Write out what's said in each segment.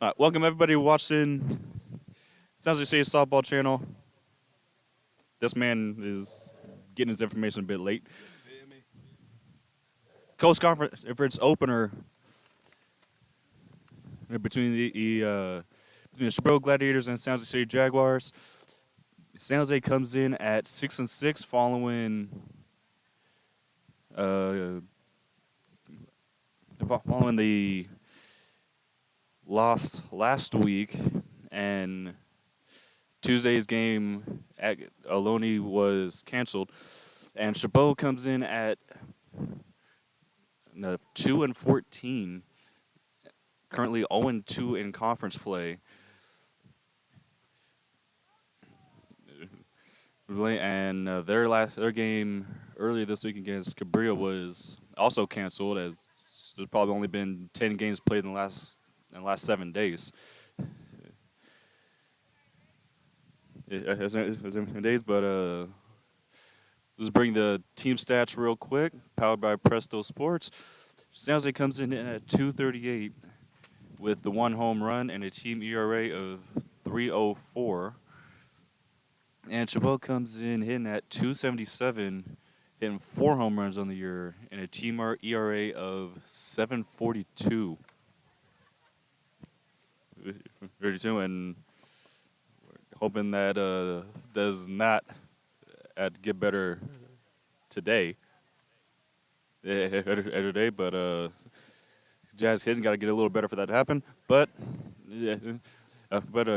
All right, welcome everybody watching SJCC softball channel. This man is getting his information a bit late. Coast Conference opener between the Chabot Gladiators and San Jose Jaguars. San Jose comes in at 6-6 following the loss last week, and Tuesday's game at Ohlone was canceled, and Chabot comes in at 2-14, currently 0-2 in conference play. And their game earlier this week against Cabrillo was also canceled, as there's probably only been 10 games played in the last 7 days. But let's bring the team stats real quick. Powered by Presto Sports. San Jose comes in at 238 with the 1 home run and a team ERA of 3.04. And Chabot comes in hitting at 277, hitting 4 home runs on the year and a team ERA of 7.42. 32, and we're hoping that does not get better today. But Jazz hitting got to get a little better for that to happen. But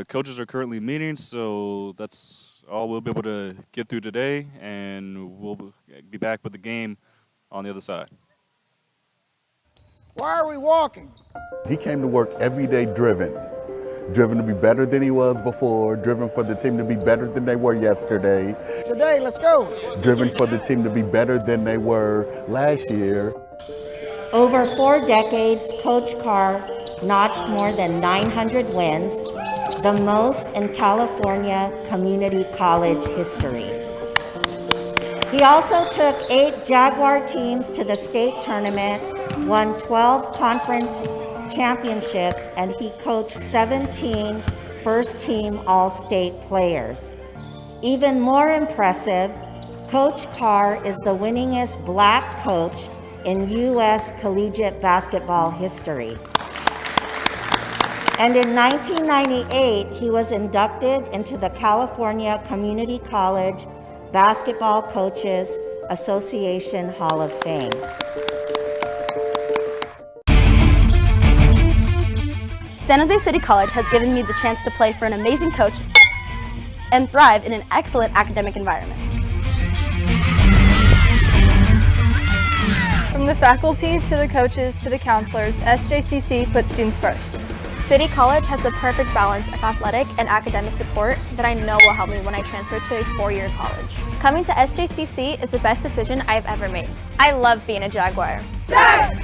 coaches are currently meeting, so that's all we'll be able to get through today, and we'll be back with the game on the other side. Why are we walking? He came to work every day driven to be better than he was before, driven for the team to be better than they were yesterday. Today, let's go. Driven for the team to be better than they were last year. Over 4 decades, Coach Carr notched more than 900 wins, the most in California community college history. He also took 8 Jaguar teams to the state tournament, won 12 conference championships, and he coached 17 first-team All-State players. Even more impressive, Coach Carr is the winningest Black coach in U.S. collegiate basketball history. And in 1998, he was inducted into the California Community College Basketball Coaches Association Hall of Fame. San Jose City College has given me the chance to play for an amazing coach and thrive in an excellent academic environment. From the faculty to the coaches to the counselors, SJCC puts students first. City College has the perfect balance of athletic and academic support that I know will help me when I transfer to a 4-year college. Coming to SJCC is the best decision I've ever made. I love being a Jaguar. Jag!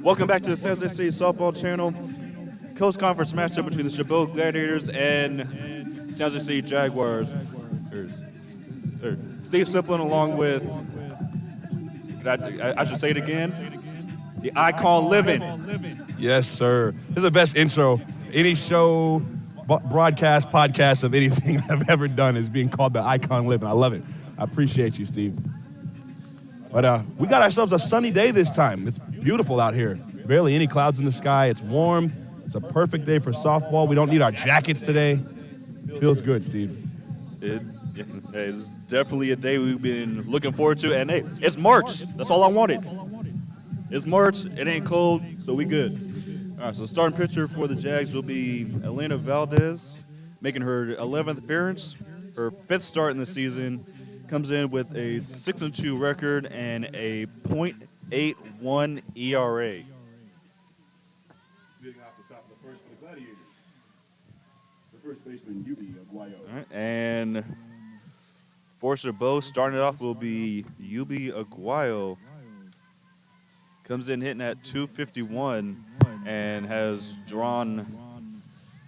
Welcome back to the SJCC softball channel. Coast Conference matchup between the Chabot Gladiators and SJCC Jaguars. Steve Sciplin along with, I should say it again, the Icon Living. Yes, sir. This is the best intro. Any show, broadcast, podcast of anything I've ever done is being called the Icon Living. I love it. I appreciate you, Steve. But we got ourselves a sunny day this time. It's beautiful out here. Barely any clouds in the sky. It's warm. It's a perfect day for softball. We don't need our jackets today. Feels good, Steve. It's definitely a day we've been looking forward to. And hey, it's March. That's all I wanted. It's March. It ain't cold, so we good. All right, so starting pitcher for the Jags will be Elena Valdez, making her 11th appearance, her 5th start in the season. Comes in with a 6-2 record and a .81 ERA. Leading off the top of the first for the Gladiators, the first baseman, Yubi Aguayo. All right, and for Chabot, starting it off will be Yubi Aguayo. Comes in hitting at .251 and has drawn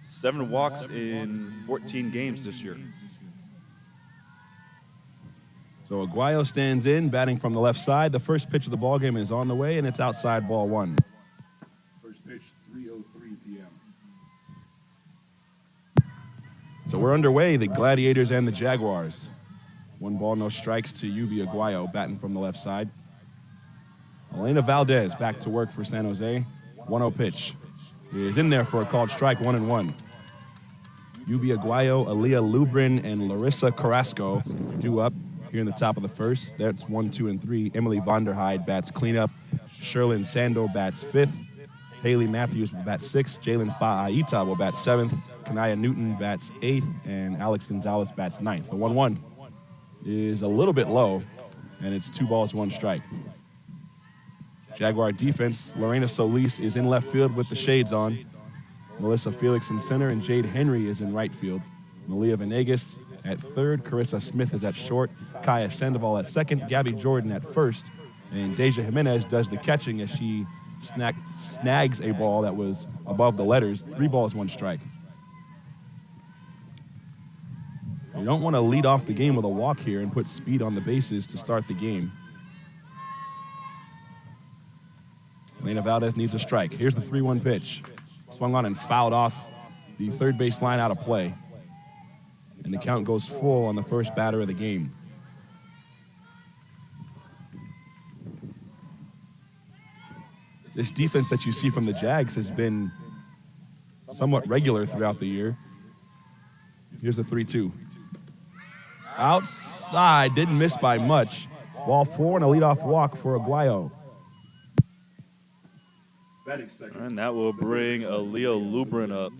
7 walks in 14 games this year. So Aguayo stands in, batting from the left side. The first pitch of the ballgame is on the way, and it's outside ball 1. First pitch, 3:03 p.m. So we're underway, the Gladiators and the Jaguars. 1 ball, no strikes to Yubi Aguayo, batting from the left side. Elena Valdez back to work for San Jose. 1-0 pitch. He is in there for a called strike, 1-1. Yubi Aguayo, Aaliyah Lubrin, and Larissa Carrasco due up here in the top of the first. That's 1, 2, and 3. Emily Vonderheide bats cleanup. Sherlyn Sando bats 5th. Haley Matthews will bat 6th. Jalen Fa'aita will bat 7th. Kanaya Newton bats 8th. And Alex Gonzalez bats 9th. The 1-1 is a little bit low, and it's 2 balls, 1 strike. Jaguar defense, Lorena Solis is in left field with the shades on. Melissa Felix in center, and Jade Henry is in right field. Malia Venegas at third, Carissa Smith is at short, Kaya Sandoval at second, Gabby Jordan at first, and Deja Jimenez does the catching as she snags a ball that was above the letters. 3 balls, 1 strike. You don't want to lead off the game with a walk here and put speed on the bases to start the game. Elena Valdez needs a strike. Here's the 3-1 pitch. Swung on and fouled off the third base line out of play. And the count goes full on the first batter of the game. This defense that you see from the Jags has been somewhat regular throughout the year. Here's the 3-2. Outside, didn't miss by much. Ball 4 and a leadoff walk for Aguayo. And that will bring Aaliyah Lubrin up.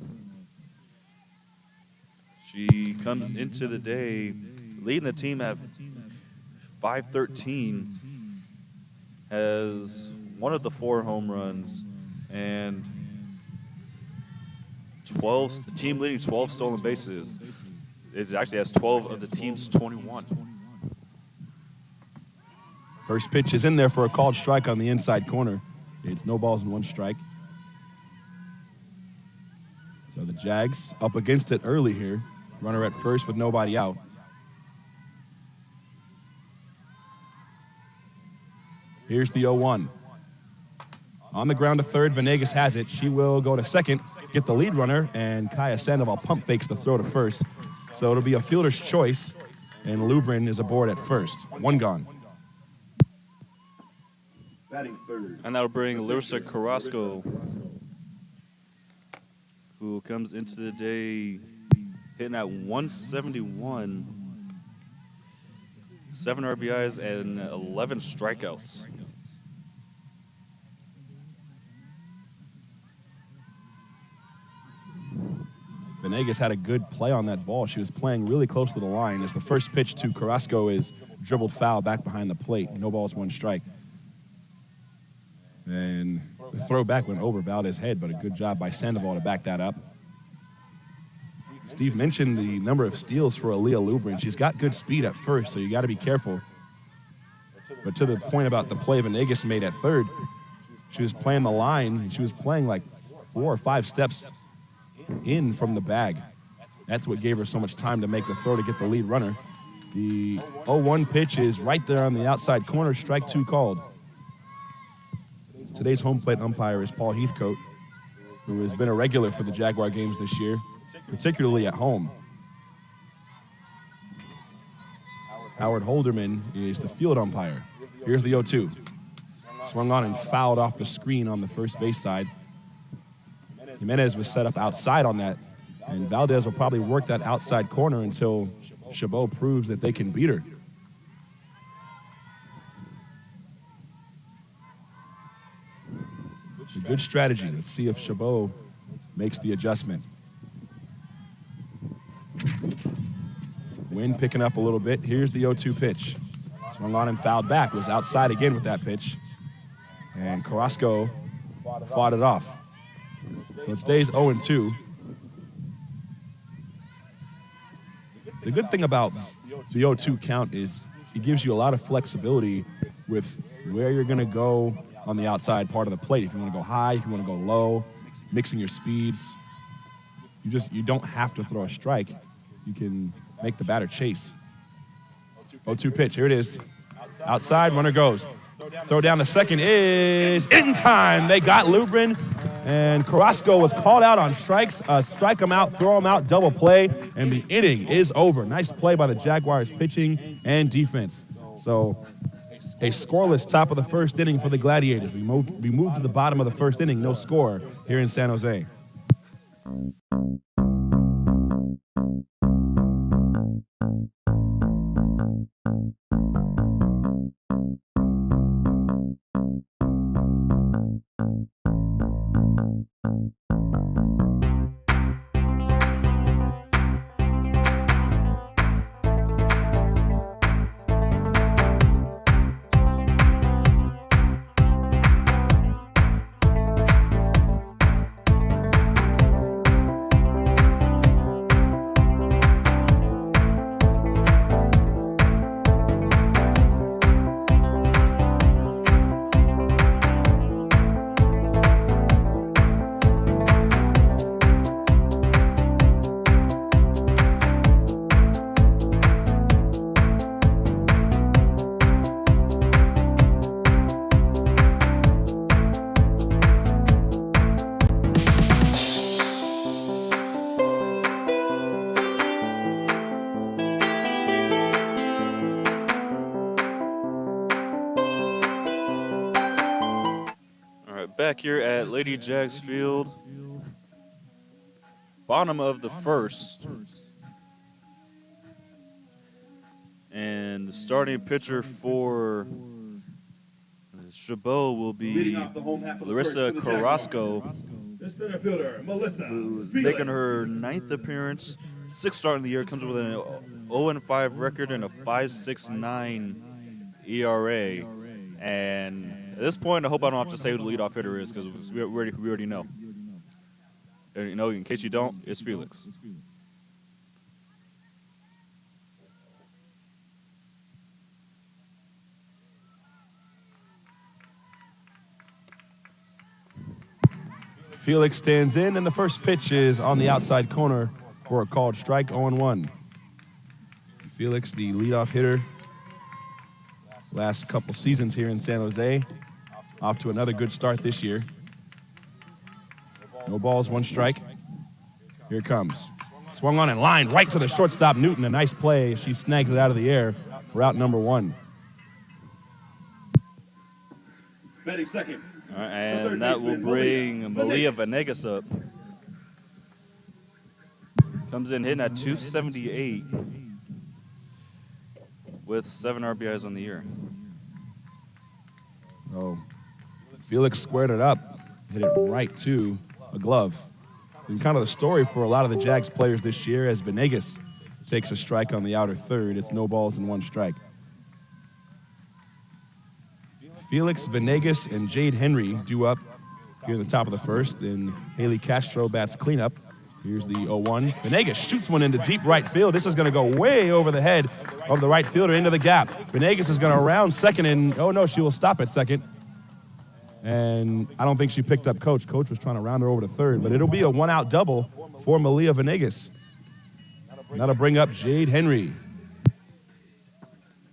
She comes into the day leading the team at .513, has 1 of the 4 home runs, and 12, the team leading 12 stolen bases. It actually has 12 of the team's 21. First pitch is in there for a called strike on the inside corner. It's no balls and 1 strike. So the Jags up against it early here. Runner at first with nobody out. Here's the 0-1. On the ground to third, Venegas has it. She will go to second, get the lead runner, and Kaya Sandoval pump fakes the throw to first. So it'll be a fielder's choice, and Lubrin is aboard at first. 1 gone. And that'll bring Larissa Carrasco, who comes into the day hitting at 171, 7 RBIs and 11 strikeouts. Venegas had a good play on that ball. She was playing really close to the line as the first pitch to Carrasco is dribbled foul back behind the plate. No balls, 1 strike. And the throw back went over Valdez's head, but a good job by Sandoval to back that up. Steve mentioned the number of steals for Aaliyah Lubrin. She's got good speed at first, so you got to be careful. But to the point about the play Venegas made at third, She was playing the line, and she was playing like 4 or 5 steps in from the bag. That's what gave her so much time to make the throw to get the lead runner. The 0-1 pitch is right there on the outside corner, strike 2 called. Today's home plate umpire is Paul Heathcote, who has been a regular for the Jaguar games this year, particularly at home. Howard Holderman is the field umpire. Here's the 0-2. Swung on and fouled off the screen on the first base side. Jimenez was set up outside on that, and Valdez will probably work that outside corner until Chabot proves that they can beat her. It's a good strategy. Let's see if Chabot makes the adjustment. Wind picking up a little bit. Here's the 0-2 pitch. Swung on and fouled back. Was outside again with that pitch. And Carrasco fought it off. So it stays 0-2. The good thing about the 0-2 count is it gives you a lot of flexibility with where you're going to go on the outside part of the plate. If you want to go high, if you want to go low, mixing your speeds. You don't have to throw a strike. You can make the batter chase. 0-2 pitch, here it is. Outside, runner goes. Throw down to second is in time. They got Lubrin, and Carrasco was called out on strikes. Strike him out, throw him out, double play, and the inning is over. Nice play by the Jaguars pitching and defense. So a scoreless top of the first inning for the Gladiators. We moved to the bottom of the first inning, no score here in San Jose. Back here at LadyJag's field, bottom of the first. And the starting pitcher for Chabot will be Larissa Carrasco, making her 9th appearance, 6th start in the year, comes with an 0-5 record and a 5.69 ERA. And at this point, I hope I don't have to say who the leadoff hitter is because we already know. You know, in case you don't, it's Felix. Felix stands in, and the first pitch is on the outside corner for a called strike, 0-1. Felix, the leadoff hitter, last couple seasons here in San Jose, off to another good start this year. No balls, 1 strike. Here it comes. Swung on and lined right to the shortstop, Newton. A nice play. She snags it out of the air for out number 1. Batting second. All right, and that will bring Malia Venegas up. Comes in hitting at 278 with 7 RBIs on the year. Oh, Felix squared it up, hit it right to a glove. And kind of the story for a lot of the Jags players this year as Venegas takes a strike on the outer third. It's no balls and 1 strike. Felix, Venegas, and Jade Henry due up here in the top of the first, and Haley Castro bats cleanup. Here's the 0-1. Venegas shoots one into deep right field. This is going to go way over the head of the right fielder into the gap. Venegas is going to round second, and oh no, she will stop at second. and I don't think she picked up Coach. Coach was trying to round her over to third, but it'll be a one-out double for Malia Venegas. That'll bring up Jade Henry.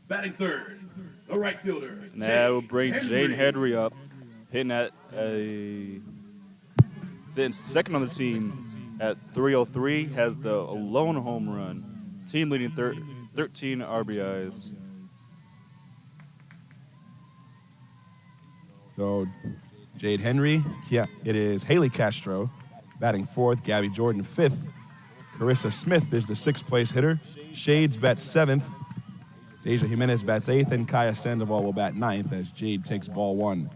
Batting third, the right fielder. And that will bring Jade Henry up, hitting at sitting second on the team at 303, has the lone home run. Team leading 13 RBIs. So Jade Henry, yeah, it is Haley Castro batting fourth, Gabby Jordan fifth. Carissa Smith is the sixth place hitter. Shades bats seventh. Deja Jimenez bats eighth, and Kaya Sandoval will bat ninth as Jade takes ball one.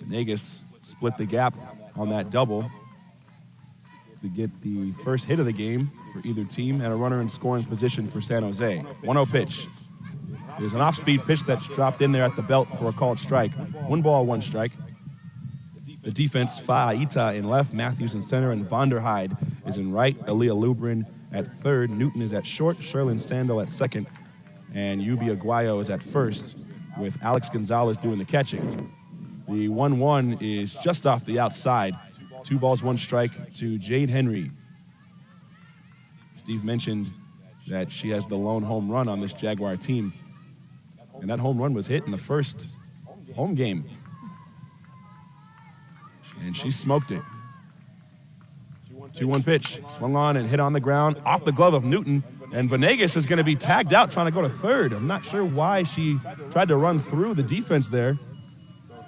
Venegas split the gap on that double to get the first hit of the game for either team and a runner in scoring position for San Jose. 1-0 pitch. It is an off-speed pitch that's dropped in there at the belt for a called strike. 1 ball, 1 strike. The defense, Fa'aita in left, Matthews in center, and Vonderheide is in right. Aaliyah Lubrin at third. Newton is at short. Sherlyn Sandel at second. And Yubi Aguayo is at first, with Alex Gonzalez doing the catching. The 1-1 is just off the outside. 2 balls, 1 strike to Jade Henry. Steve mentioned that she has the lone home run on this Jaguar team. And that home run was hit in the first home game. And she smoked it. 2-1 pitch. Swung on and hit on the ground off the glove of Newton. And Venegas is going to be tagged out trying to go to third. I'm not sure why she tried to run through the defense there.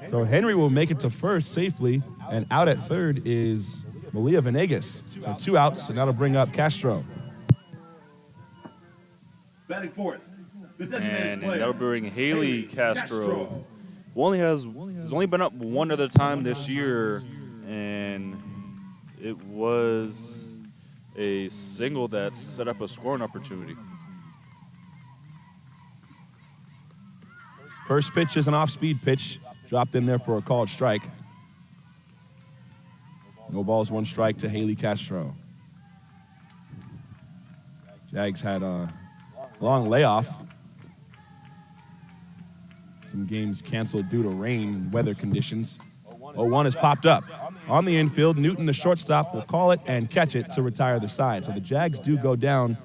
So Henry will make it to first safely. And out at third is Malia Venegas. So 2 outs, and that'll bring up Castro. Batting fourth, the designated And player. that'll bring Haley Castro, who has only been up one other time this year, and it was a single that set up a scoring opportunity. First pitch is an off-speed pitch, dropped in there for a called strike. No balls, 1 strike to Haley Castro. Jags had a long layoff. Some games canceled due to rain and weather conditions. 0-1 has popped up. On the infield, Newton, the shortstop, will call it and catch it to retire the side. So the Jags do go down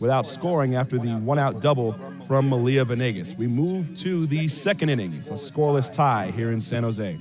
without scoring after the 1-out double from Malia Venegas. We move to the second inning. It's a scoreless tie here in San Jose.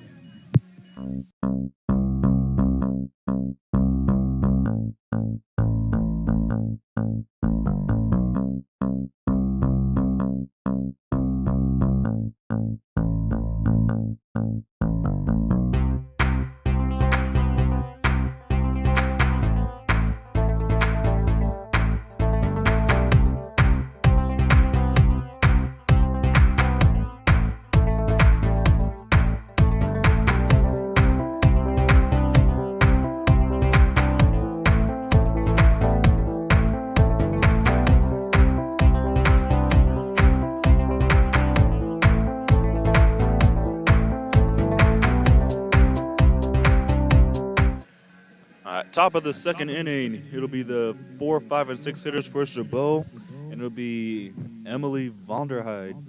Top of the second inning, it'll be the 4, 5, and 6 hitters for Chabot, and it'll be Emily Vonderheide,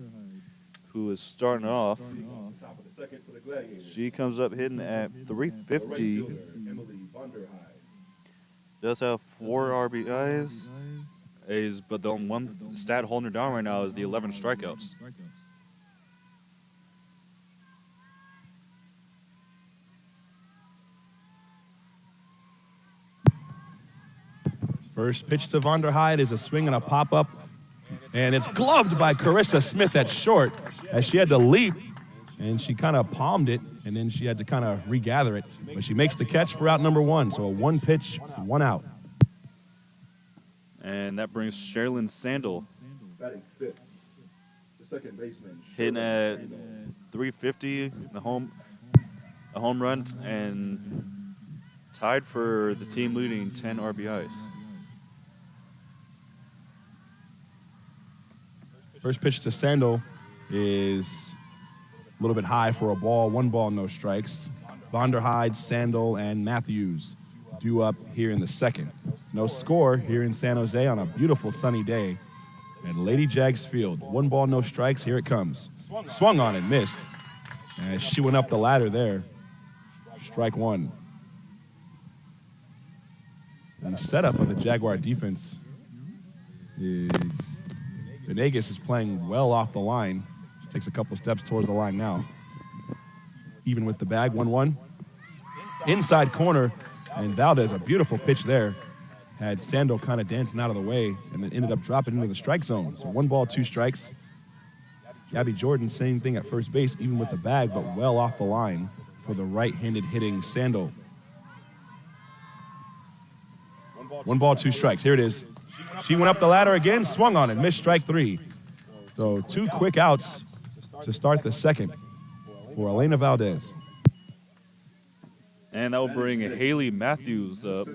who is starting off. She comes up hitting at 350. Does have 4 RBIs, but the one stat holding her down right now is the 11 strikeouts. First pitch to Vonderheide is a swing and a pop-up, and it's gloved by Carissa Smith at short as she had to leap, and she kind of palmed it, and then she had to kind of regather it. But she makes the catch for out number 1, so a 1 pitch, 1 out. And that brings Sherlyn Sandel Batting fifth, the second baseman. hitting at 350, a home run, and tied for the team leading 10 RBIs. First pitch to Sandel is a little bit high for a ball. 1 ball, no strikes. Vonderheide, Sandel, and Matthews due up here in the second. No score here in San Jose on a beautiful sunny day at LadyJag's field. 1 ball, no strikes. Here it comes. Swung on and missed. As she went up the ladder there. Strike one. And the setup of the Jaguar defense is Venegas is playing well off the line. She takes a couple steps towards the line now. Even with the bag, 1-1. Inside corner, and Valdez, a beautiful pitch there. Had Sando kind of dancing out of the way and then ended up dropping into the strike zone. So 1 ball, 2 strikes. Gabby Jordan, same thing at first base, even with the bag, but well off the line for the right-handed hitting Sando. 1 ball, 2 strikes. Here it is. She went up the ladder again, swung on it, missed strike 3. So 2 quick outs to start the second for Elena Valdez. And that will bring Haley Matthews up.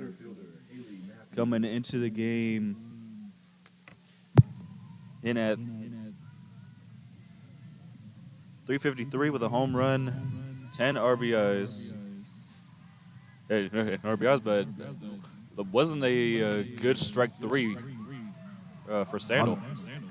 Coming into the game in at 353 with a home run, 10 RBIs. But it wasn't a good strike 3 for Sandal.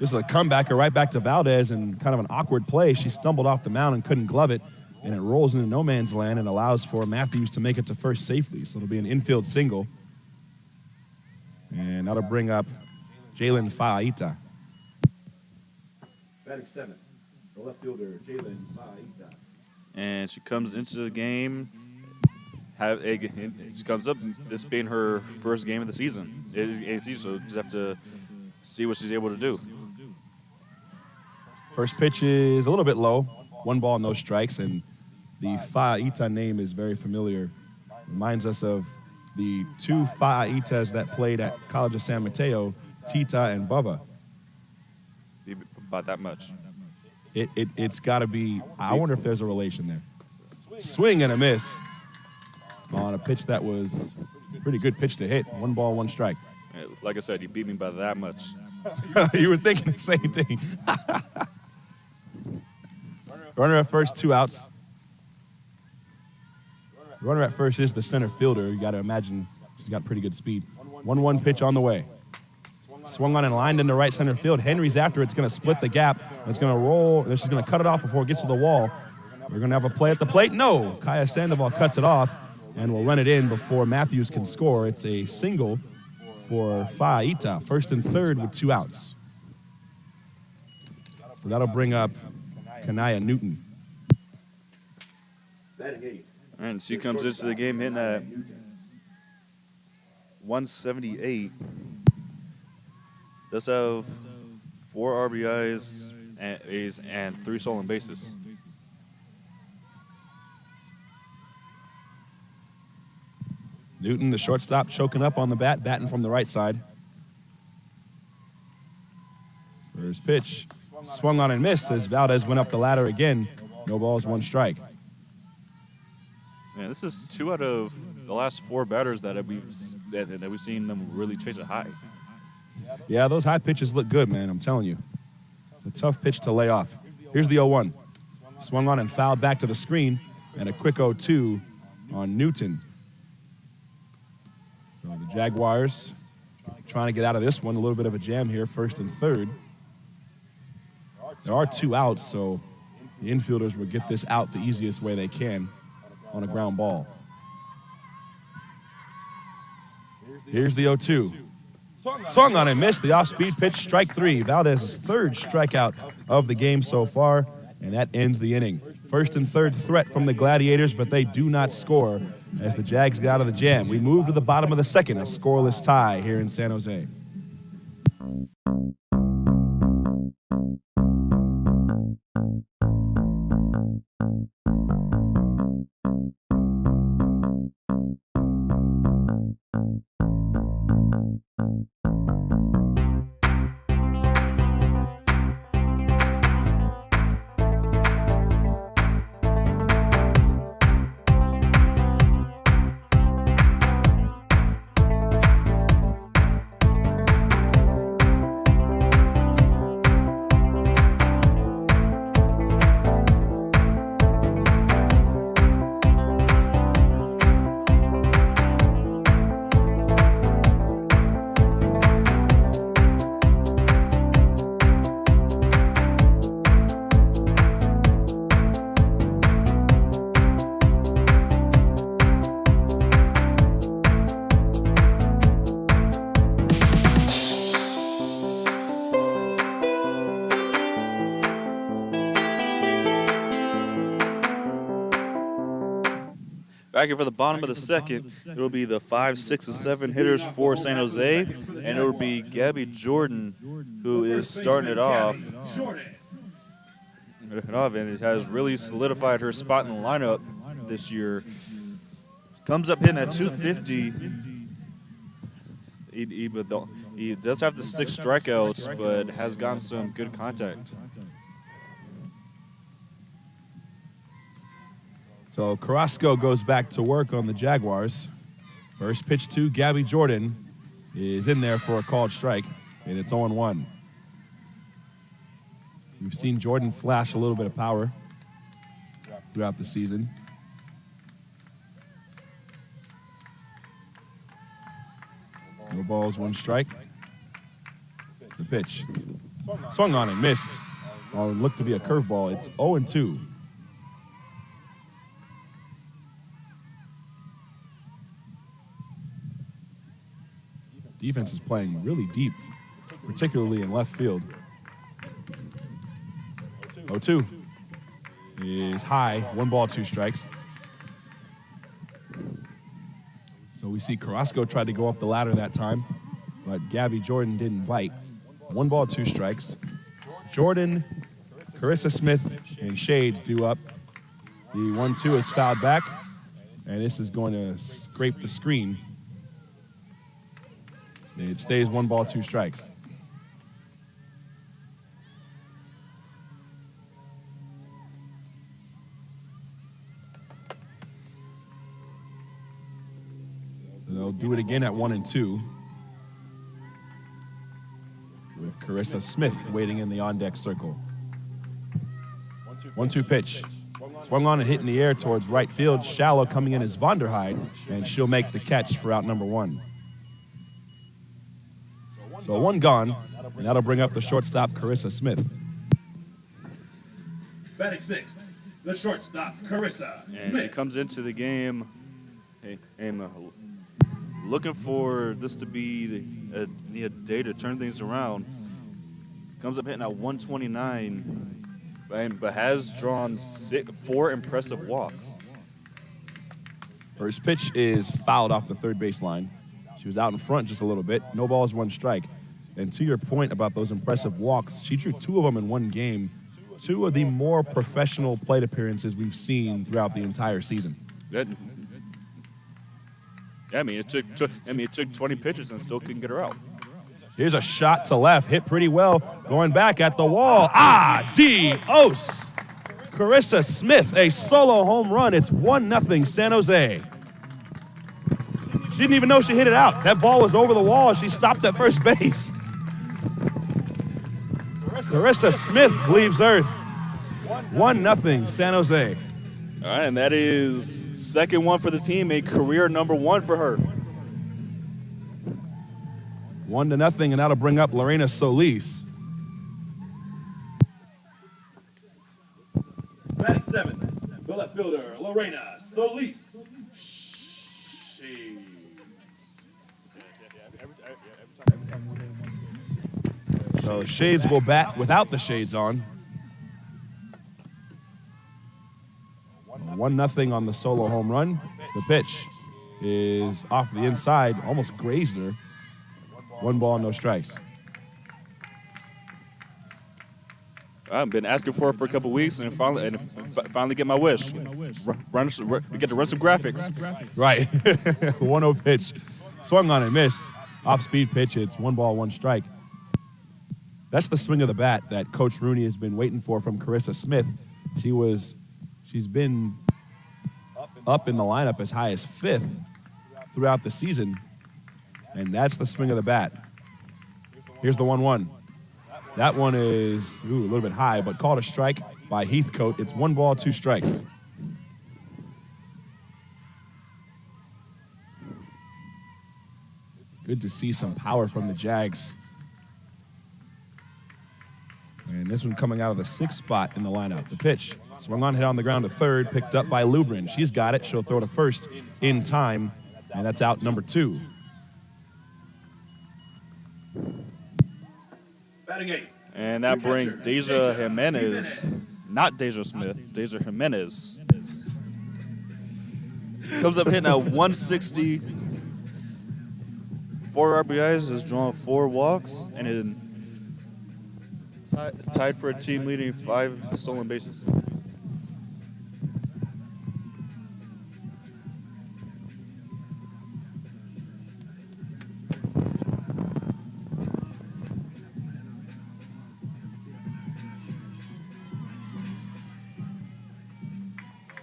This is a comebacker right back to Valdez, and kind of an awkward play. She stumbled off the mound and couldn't glove it, and it rolls into no man's land and allows for Matthews to make it to first safely. So it'll be an infield single. And that'll bring up Jalen Fa'aita. Batting 7, the left fielder, Jalen Fa'aita. And she comes into the game. She comes up, this being her first game of the season. So just have to see what she's able to do. First pitch is a little bit low. 1 ball, no strikes. And the Fa'aita name is very familiar. Reminds us of the 2 Fa'aitas that played at College of San Mateo, Tita and Bubba. About that much. It's got to be, I wonder if there's a relation there. Swing and a miss on a pitch that was a pretty good pitch to hit. 1 ball, 1 strike. Like I said, you beat me by that much. You were thinking the same thing. Runner at first, 2 outs. Runner at first is the center fielder. You got to imagine she's got pretty good speed. 1-1 pitch on the way. Swung on and lined into right center field. Henry's after. It's going to split the gap. It's going to roll. She's going to cut it off before it gets to the wall. We're going to have a play at the plate. No. Kaya Sandoval cuts it off and will run it in before Matthews can score. It's a single for Fa'aita. First and third with 2 outs. So that'll bring up Kanaya Newton. Batting 8. And she comes into the game hitting at 178. Does have 4 RBIs and 3 stolen bases. Newton, the shortstop, choking up on the bat, batting from the right side. First pitch, swung on and missed as Valdez went up the ladder again. No balls, 1 strike. Man, this is 2 out of the last 4 batters that we've seen them really chase it high. Yeah, those high pitches look good, man, I'm telling you. It's a tough pitch to lay off. Here's the 0-1. Swung on and fouled back to the screen, and a quick 0-2 on Newton. So the Jaguars trying to get out of this one. A little bit of a jam here, first and third. There are 2 outs, so the infielders will get this out the easiest way they can on a ground ball. Here's the 0-2. Swung on and missed the off-speed pitch, strike 3. Valdez's 3rd strikeout of the game so far, and that ends the inning. First and third threat from the Gladiators, but they do not score as the Jags get out of the jam. We move to the bottom of the second, a scoreless tie here in San Jose. Back here for the bottom of the second, it'll be the 5, 6, and 7 hitters for San Jose, and it'll be Gabby Jordan who is starting it off. And it has really solidified her spot in the lineup this year. Comes up hitting at 250. He does have the 6 strikeouts, but has gotten some good contact. So Carrasco goes back to work on the Jaguars. First pitch to Gabby Jordan is in there for a called strike, and it's 0-1. We've seen Jordan flash a little bit of power throughout the season. No balls, 1 strike. The pitch. Swung on and missed. Oh, it looked to be a curveball. It's 0-2. Defense is playing really deep, particularly in left field. 0-2 is high, 1 ball, 2 strikes. So we see Carrasco tried to go up the ladder that time, but Gabby Jordan didn't bite. 1 ball, 2 strikes. Jordan, Carissa Smith, and Shades due up. The 1-2 is fouled back, and this is going to scrape the screen. It stays 1 ball, 2 strikes. So they'll do it again at 1-2. With Carissa Smith waiting in the on-deck circle. 1-2 pitch. Swung on and hit in the air towards right field. Shallow coming in as Vonderheide, and she'll make the catch for out number 1. So 1 gone, and that'll bring up the shortstop, Carissa Smith. Batting 6th, the shortstop, Carissa And Smith. she comes into the game looking for this to be the day to turn things around. Comes up hitting at 129, but has drawn 4 impressive walks. First pitch is fouled off the third baseline. She was out in front just a little bit. No balls, 1 strike. And to your point about those impressive walks, she drew 2 of them in 1 game. 2 of the more professional plate appearances we've seen throughout the entire season. Good. Yeah, it took 20 pitches and still couldn't get her out. Here's a shot to left, hit pretty well. Going back at the wall. Adios! Carissa Smith, a solo home run. It's 1-0 San Jose. She didn't even know she hit it out. That ball was over the wall. She stopped at first base. Carissa Smith leaves Earth. 1-0 San Jose. All right, and that is second one for the team, a career number 1 for her. 1-0, and that'll bring up Lorena Solis. Batting 7th, the left fielder, Lorena Solis. So Shades will bat without the shades on. 1-0 on the solo home run. The pitch is off the inside, almost grazed her. 1 ball, no strikes. I've been asking for it for a couple weeks, and finally get my wish. We get to run some graphics. Right. 1-0 pitch. Swung on and missed. Off-speed pitch. It's 1 ball, 1 strike. That's the swing of the bat that Coach Rooney has been waiting for from Carissa Smith. She's been up in the lineup as high as 5th throughout the season, and that's the swing of the bat. Here's the 1-1. That one is a little bit high, but called a strike by Heathcote. It's 1 ball, 2 strikes. Good to see some power from the Jags. And this one coming out of the 6th spot in the lineup. The pitch, swung on, hit on the ground to third, picked up by Lubrin. She's got it. She'll throw to first in time, and that's out number 2. Batting 8th. And that brings Deja Jimenez, not Deja Smith, Deja Jimenez. Comes up hitting at 160. 4 RBIs, has drawn 4 walks, and is tied for a team leading 5 stolen bases.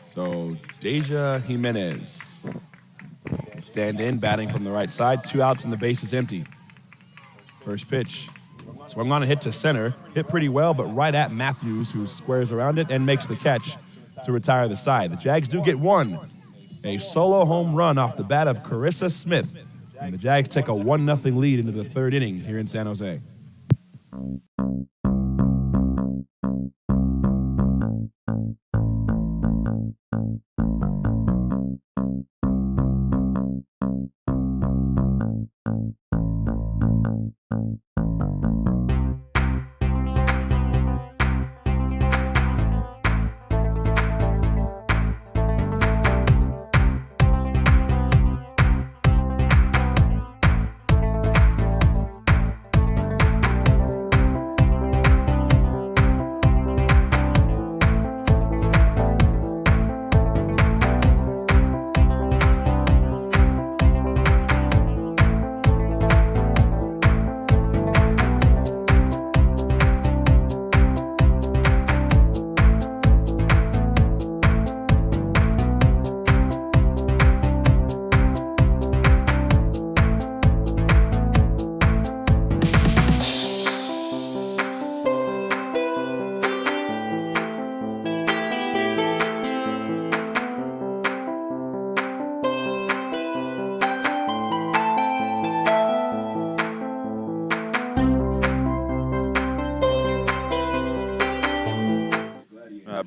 So Deja Jimenez, stand in, batting from the right side. 2 outs and the base is empty. First pitch. Swung on a hit to center. Hit pretty well, but right at Matthews, who squares around it and makes the catch to retire the side. The Jags do get one. A solo home run off the bat of Carissa Smith. And the Jags take a 1-0 lead into the 3rd inning here in San Jose.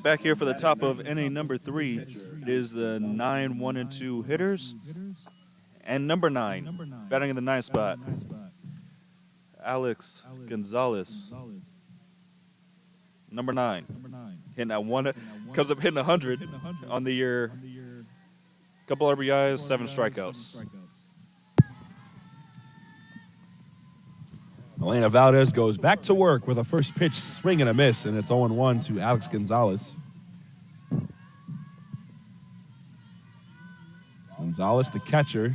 Back here for the top of inning number 3, it is the 9, 1, and 2 hitters. And number 9, batting in the 9th spot, Alex Gonzalez. Number 9, hitting at 1, comes up hitting 100 on the year. Couple RBIs, 7 strikeouts. Elena Valdez goes back to work with a first pitch swing and a miss, and it's 0-1 to Alex Gonzalez. Gonzalez, the catcher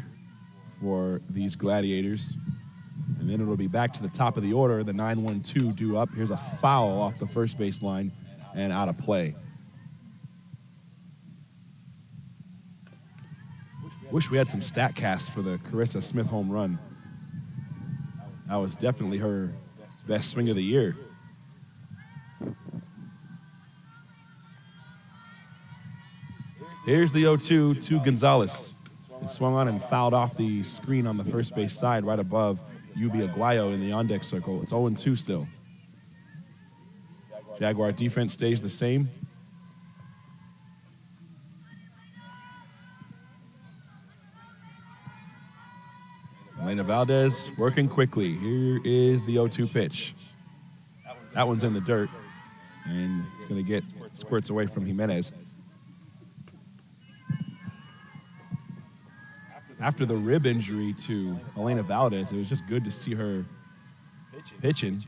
for these Gladiators. And then it'll be back to the top of the order, the 9-1-2 due up. Here's a foul off the first base line and out of play. Wish we had some stat casts for the Carissa Smith home run. That was definitely her best swing of the year. Here's the 0-2 to Gonzalez. It swung on and fouled off the screen on the first base side right above Yubi Aguayo in the on-deck circle. It's 0-2 still. Jaguar defense stays the same. Elena Valdez working quickly. Here is the 0-2 pitch. That one's in the dirt, and it's going to get squirts away from Jimenez. After the rib injury to Elena Valdez, it was just good to see her pitching.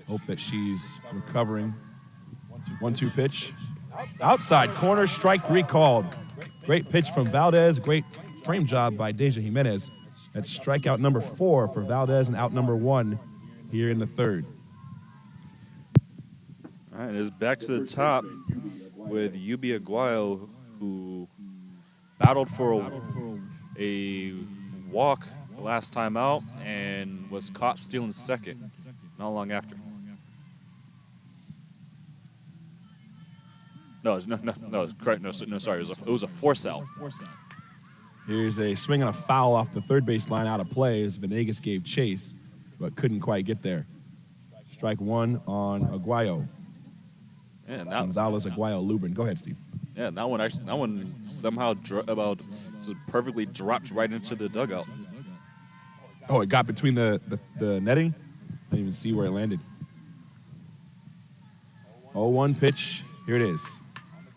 Hope that she's recovering. 1-2 pitch. Outside corner, strike 3 called. Great pitch from Valdez. Great frame job by Deja Jimenez. That's strikeout number 4 for Valdez and out number 1 here in the 3rd. All right, it's back to the top with Yubi Aguayo, who battled for a walk last time out and was caught stealing second not long after. No, correct. No, sorry. It was a force out. Here's a swing and a foul off the third base line out of play as Venegas gave chase, but couldn't quite get there. Strike 1 on Aguayo. Yeah, Gonzalez, Aguayo, Lubin. Go ahead, Steve. Yeah, that one somehow just perfectly dropped right into the dugout. Oh, it got between the netting? I didn't even see where it landed. 0-1 pitch. Here it is.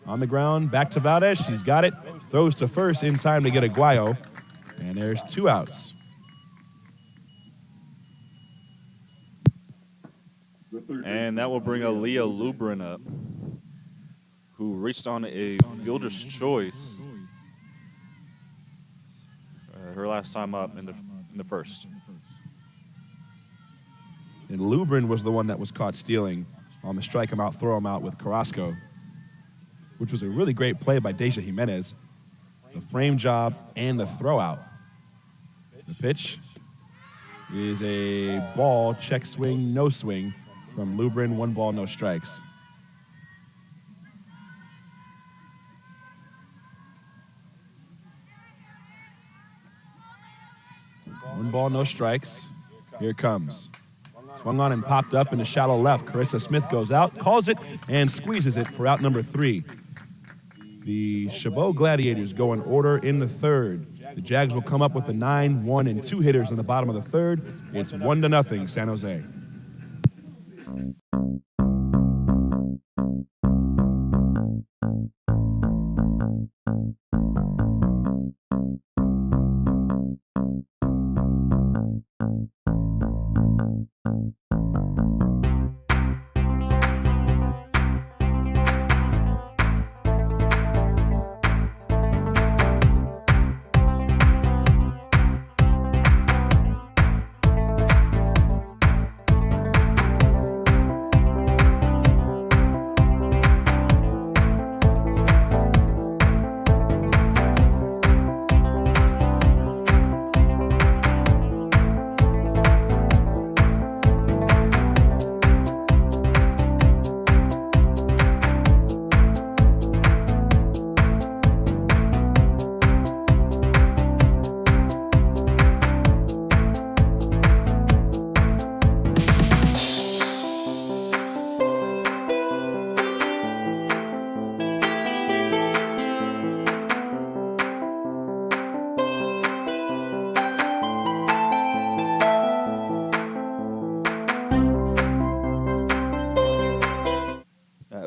On the ground, back to Valdez. She's got it. Throws to first in time to get Aguayo. And there's 2 outs. And that will bring Aaliyah Lubrin up, who reached on a fielder's choice her last time up in the first. And Lubrin was the one that was caught stealing on the strike him out, throw him out with Carrasco, which was a really great play by Deja Jimenez. The frame job and the throw out. The pitch is a ball, check swing, no swing from Lubrin, 1 ball, no strikes. One ball, no strikes. Here it comes. Swung on and popped up in the shallow left. Carissa Smith goes out, calls it, and squeezes it for out number 3. The Chabot Gladiators go in order in the third. The Jags will come up with the 9, 1, and 2 hitters in the bottom of the third. It's 1-0 San Jose.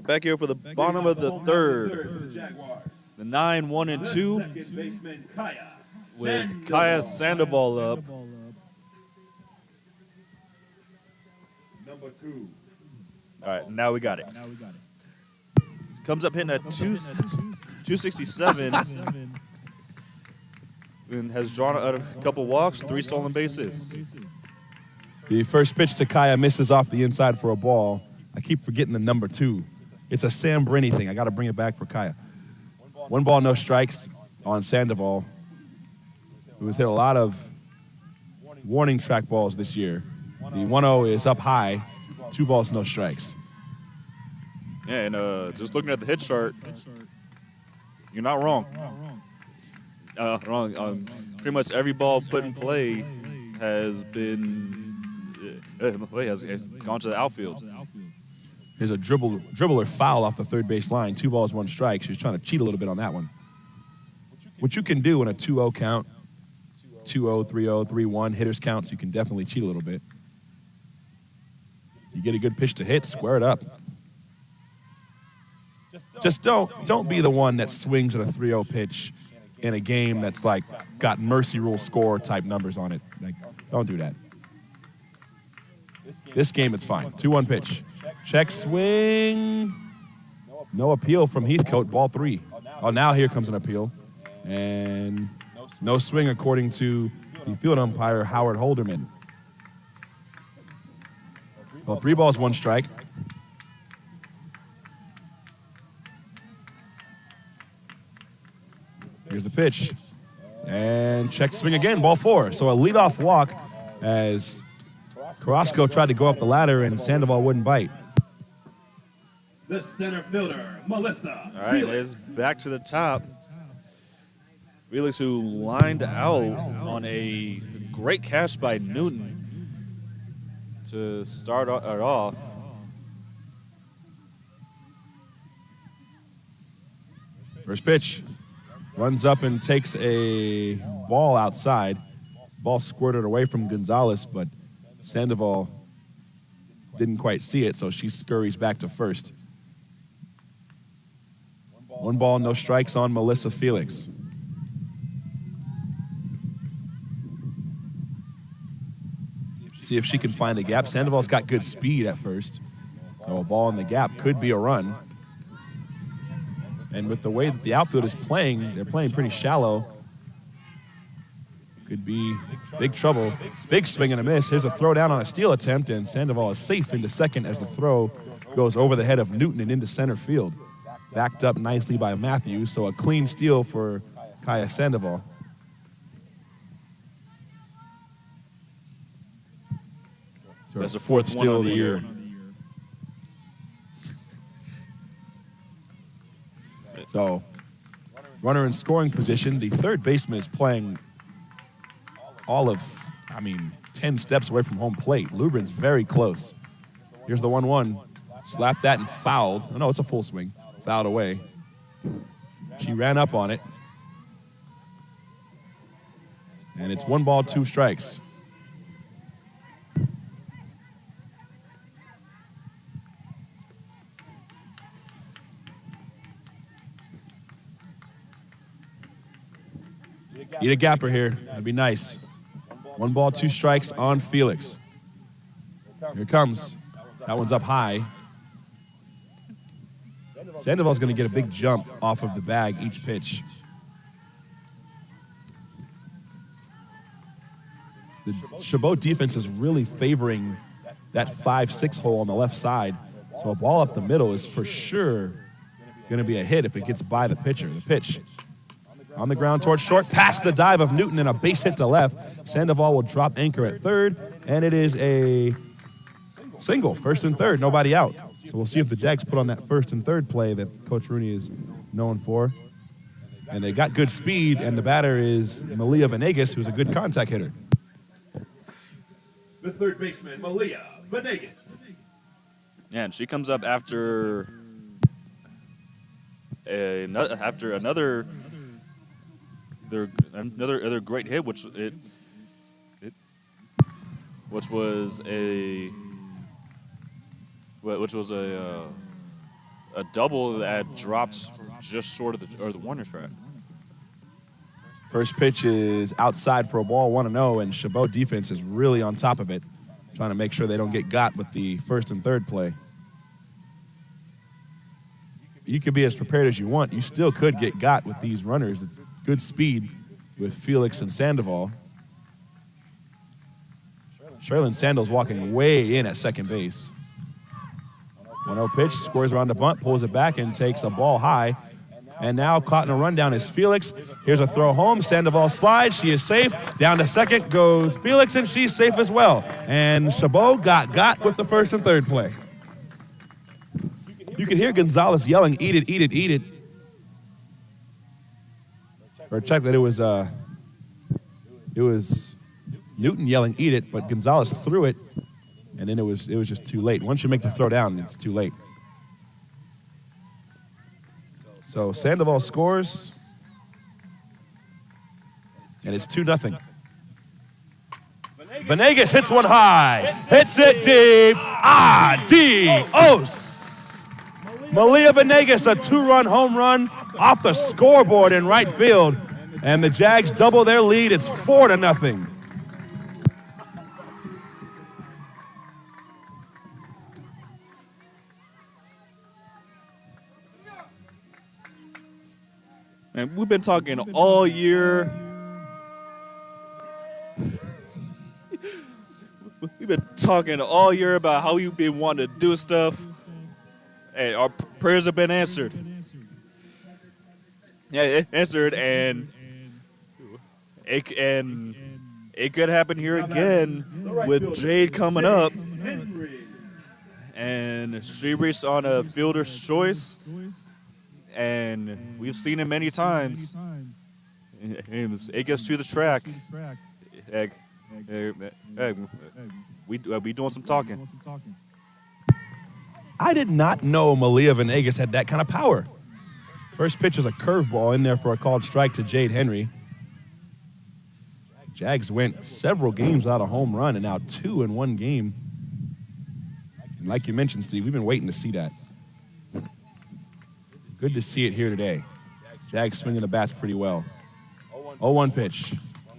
Back here for the bottom of the third. The 9, 1, and 2 with Kaya Sandoval up. Number 2. All right, now we got it. Comes up hitting at 267 and has drawn out a couple walks, 3 stolen bases. The first pitch to Kaya misses off the inside for a ball. I keep forgetting the number 2. It's a Sam Brenny thing. I got to bring it back for Kaya. 1 ball, no strikes on Sandoval, who has hit a lot of warning track balls this year. The 1-0 is up high, 2 balls, no strikes. Yeah, and just looking at the hit chart, you're not wrong. Wrong. Pretty much every ball put in play has gone to the outfield. Here's a dribbler foul off the third base line. 2 balls, 1 strike. She was trying to cheat a little bit on that one. What you can do in a 2-0 count, 2-0, 3-0, 3-1 hitters count, so you can definitely cheat a little bit. You get a good pitch to hit, square it up. Just don't be the one that swings at a 3-0 pitch in a game that's like got mercy rule score type numbers on it. Like, don't do that. This game, it's fine. 2-1 pitch. Check swing. No appeal from Heathcote, ball 3. Oh, now here comes an appeal. And no swing according to the field umpire, Howard Holderman. Well, 3 balls, 1 strike. Here's the pitch. And check swing again, ball 4. So a leadoff walk as Carrasco tried to go up the ladder and Sandoval wouldn't bite. The center fielder, Melissa. All right, it's back to the top. Felix, who lined out on a great catch by Newton to start it off. First pitch. Runs up and takes a ball outside. Ball squirted away from Gonzalez, but Sandoval didn't quite see it, so she scurries back to first. 1 ball, no strikes on Melissa Felix. See if she can find a gap. Sandoval's got good speed at first, so a ball in the gap could be a run. And with the way that the outfield is playing, they're playing pretty shallow. Could be big trouble. Big swing and a miss. Here's a throw down on a steal attempt, and Sandoval is safe into second as the throw goes over the head of Newton and into center field. Backed up nicely by Matthews, so a clean steal for Kaya Sandoval. That's the fourth steal of the year. So, runner in scoring position. The third baseman is playing all of, 10 steps away from home plate. Lubrin's very close. Here's the 1-1. Slapped that and fouled. Oh, no, it's a full swing. Fouled away. She ran up on it. And it's 1 ball, 2 strikes. Need a gapper here. That'd be nice. 1 ball, 2 strikes on Felix. Here it comes. That one's up high. Sandoval's going to get a big jump off of the bag each pitch. The Chabot defense is really favoring that 5-6 hole on the left side. So a ball up the middle is for sure going to be a hit if it gets by the pitcher. The pitch on the ground towards short, past the dive of Newton and a base hit to left. Sandoval will drop anchor at third, and it is a single, first and third, nobody out. So we'll see if the Jags put on that first and third play that Coach Rooney is known for. And they got good speed, and the batter is Malia Venegas, who's a good contact hitter. The third baseman, Malia Venegas. Yeah, and she comes up after another great hit, which was a double that dropped just short of the warning track. First pitch is outside for a ball, 1-0, and Chabot defense is really on top of it, trying to make sure they don't get got with the first and third play. You could be as prepared as you want. You still could get got with these runners. It's good speed with Felix and Sandoval. Sherlyn Sandals walking way in at second base. 1-0 pitch, scores around the bunt, pulls it back, and takes a ball high. And now caught in a rundown is Felix. Here's a throw home. Sandoval slides. She is safe. Down to second goes Felix, and she's safe as well. And Chabot got with the first and third play. You can hear Gonzalez yelling, "Eat it, eat it, eat it." Or check that it was Newton yelling, "Eat it," but Gonzalez threw it, and then it was just too late. Once you make the throw down, it's too late. So Sandoval scores, and it's 2-0. Venegas hits one high, hits it deep. Adios. Malia Venegas, a 2-run home run off the scoreboard in right field, and the Jags double their lead. It's 4-0. And we've been talking all year. We've been talking all year about how you've been wanting to do stuff. Hey, our prayers have been answered. Yeah, it answered, and it could happen here again with Jade coming up. And she raced on a fielder's choice. And we've seen it many times. It gets to the track. We doing some talking. I did not know Malia Venegas had that kind of power. First pitch is a curveball in there for a called strike to Jade Henry. Jags went several games without a home run, and now 2 in one game. And like you mentioned, Steve, we've been waiting to see that. Good to see it here today. Jags swinging the bats pretty well. 0-1 pitch.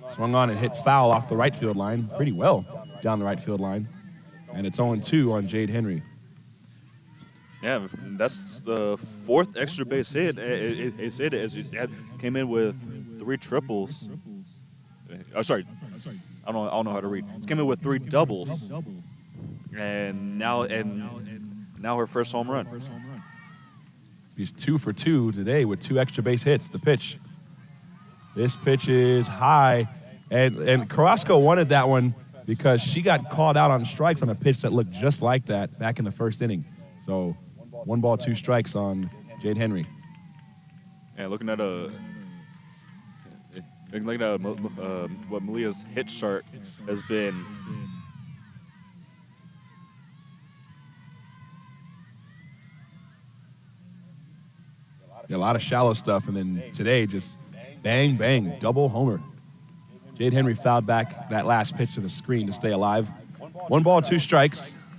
Swung on and hit foul off the right field line pretty well down the right field line. And it's 0-2 on Jade Henry. Yeah, that's the fourth extra base hit. It came in with 3 triples. Oh, sorry. I don't know how to read. It came in with 3 doubles. And now her first home run. She's 2 for 2 today with 2 extra base hits. The pitch. This pitch is high. And Carrasco wanted that one because she got called out on strikes on a pitch that looked just like that back in the first inning. So 1 ball, 2 strikes on Jade Henry. Yeah, looking at what Malia's hit chart has been. Yeah, a lot of shallow stuff, and then today just bang, bang, double homer. Jade Henry fouled back that last pitch to the screen to stay alive. 1 ball, 2 strikes.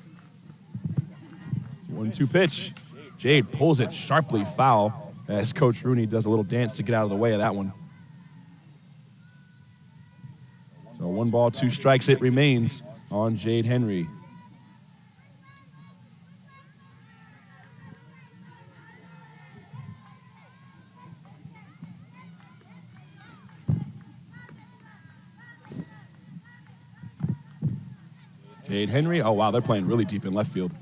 1-2 pitch. Jade pulls it sharply foul as Coach Rooney does a little dance to get out of the way of that one. So 1 ball, 2 strikes it remains on Jade Henry. Jade Henry, oh wow, they're playing really deep in left field.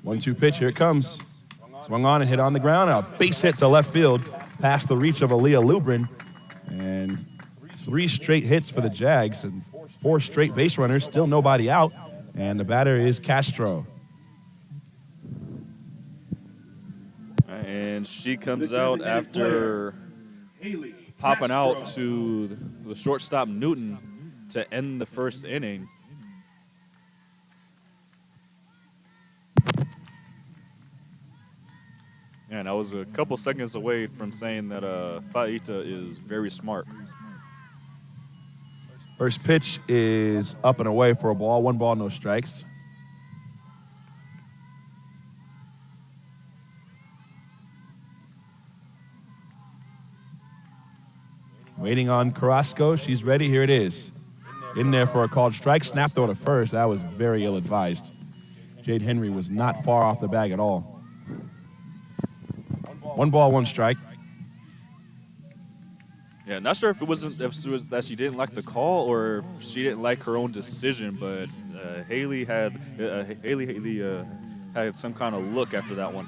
1-2 pitch, here it comes. Swung on and hit on the ground. A base hit to left field past the reach of Aaliyah Lubrin. And 3 straight hits for the Jags and 4 straight base runners, still nobody out. And the batter is Castro. And she comes out after popping out to the shortstop Newton to end the first inning. And I was a couple seconds away from saying that Faita is very smart. First pitch is up and away for a ball. 1 ball, no strikes. Waiting on Carrasco. She's ready. Here it is. In there for a called strike. Snap throw to first. That was very ill-advised. Jade Henry was not far off the bag at all. 1 ball, 1 strike. Yeah, not sure if it was that she didn't like the call or if she didn't like her own decision, but Haley had some kind of look after that one.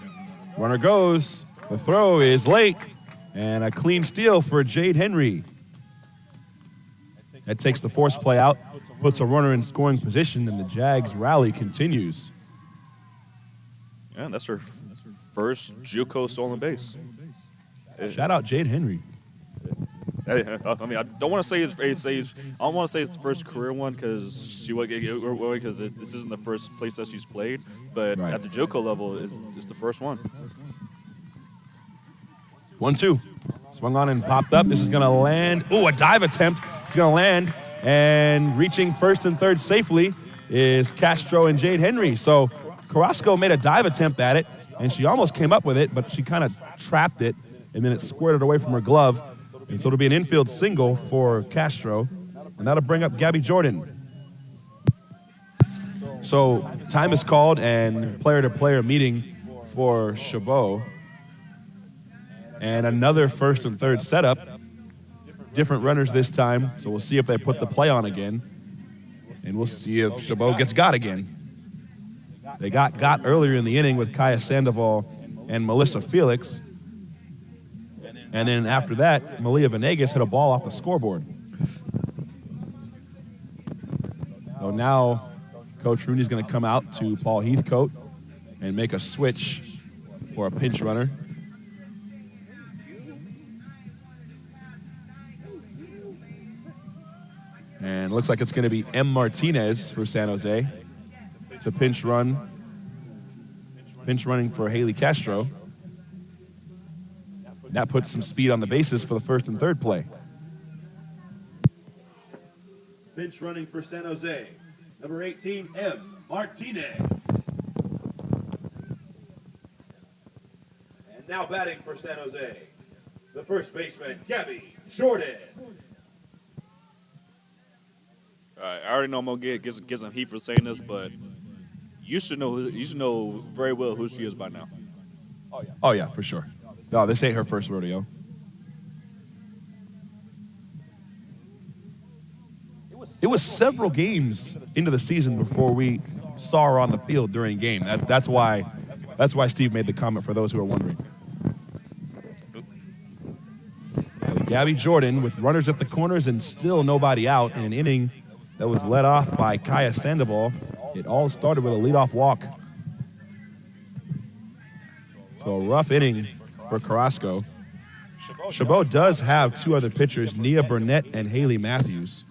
Runner goes. The throw is late, and a clean steal for Jade Henry. That takes the force play out, puts a runner in scoring position, and the Jags rally continues. Yeah, that's her first JUCO stolen base. Shout out Jade Henry. I mean, I don't want to say it's the first career one because this isn't the first place that she's played, but Right. at the JUCO level, it's the first one. 1-2. Swung on and popped up. This is going to land. Ooh, a dive attempt. It's going to land. And reaching first and third safely is Castro and Jade Henry. So Carrasco made a dive attempt at it, and she almost came up with it, but she kind of trapped it, and then it squirted away from her glove. And so it'll be an infield single for Castro, and that'll bring up Gabby Jordan. So time is called, and player-to-player meeting for Chabot. And another first and third setup. Different runners this time, so we'll see if they put the play on again. And we'll see if Chabot gets got again. They got earlier in the inning with Kaya Sandoval and Melissa Felix. And then after that, Malia Venegas hit a ball off the scoreboard. So now Coach Rooney's going to come out to Paul Heathcote and make a switch for a pinch runner. And it looks like it's going to be M. Martinez for San Jose to pinch running for Haley Castro. That puts some speed on the bases for the first and third play. Pinch running for San Jose, number 18, M. Martinez. And Now batting for San Jose, the first baseman, Gabby Jordan. All right, I already know I'm gonna get some heat for saying this, but you should know very well who she is by now. Oh, yeah, for sure. No, this ain't her first rodeo. It was several games into the season before we saw her on the field during game. That's why Steve made the comment for those who are wondering. Gabby Jordan with runners at the corners and still nobody out in an inning that was led off by Kaya Sandoval. It all started with a leadoff walk. So a rough inning for Carrasco. Chabot does have two other pitchers, Nia Burnett and Haley Matthews.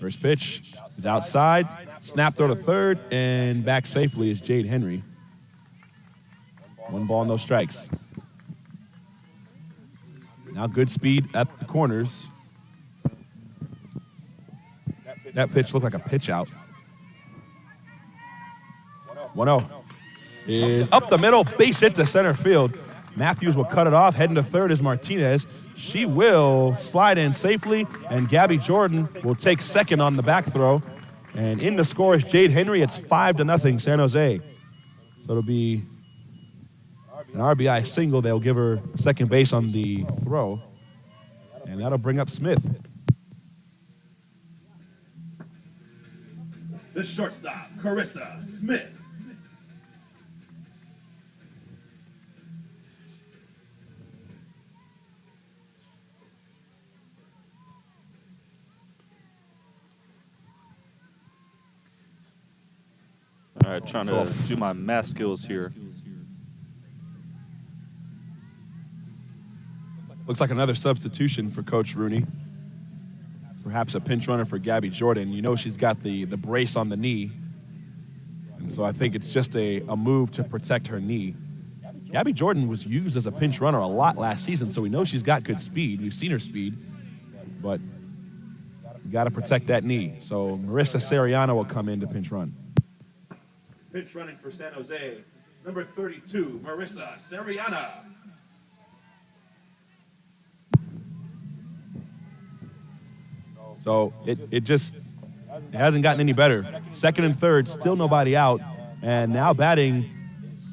First pitch is outside, snap throw to third, and back safely is Jade Henry. 1 ball, no strikes. Now good speed at the corners. That pitch looked like a pitch out. 1-0 is up the middle, base hit to center field. Matthews will cut it off, heading to third is Martinez. She will slide in safely, and Gabby Jordan will take second on the back throw. And in the score is Jade Henry. It's 5-0 San Jose. So it'll be an RBI single. They'll give her second base on the throw, and that'll bring up Smith. The shortstop, Carissa Smith. All right, trying to do my math skills here. Looks like another substitution for Coach Rooney. Perhaps a pinch runner for Gabby Jordan. You know she's got the brace on the knee. And so I think it's just a move to protect her knee. Gabby Jordan was used as a pinch runner a lot last season, so we know she's got good speed. We've seen her speed. But you got to protect that knee. So Marissa Sariano will come in to pinch run. Pitch running for San Jose, number 32, Marissa Sariana. So it hasn't gotten any better. Second and third, still nobody out. And now batting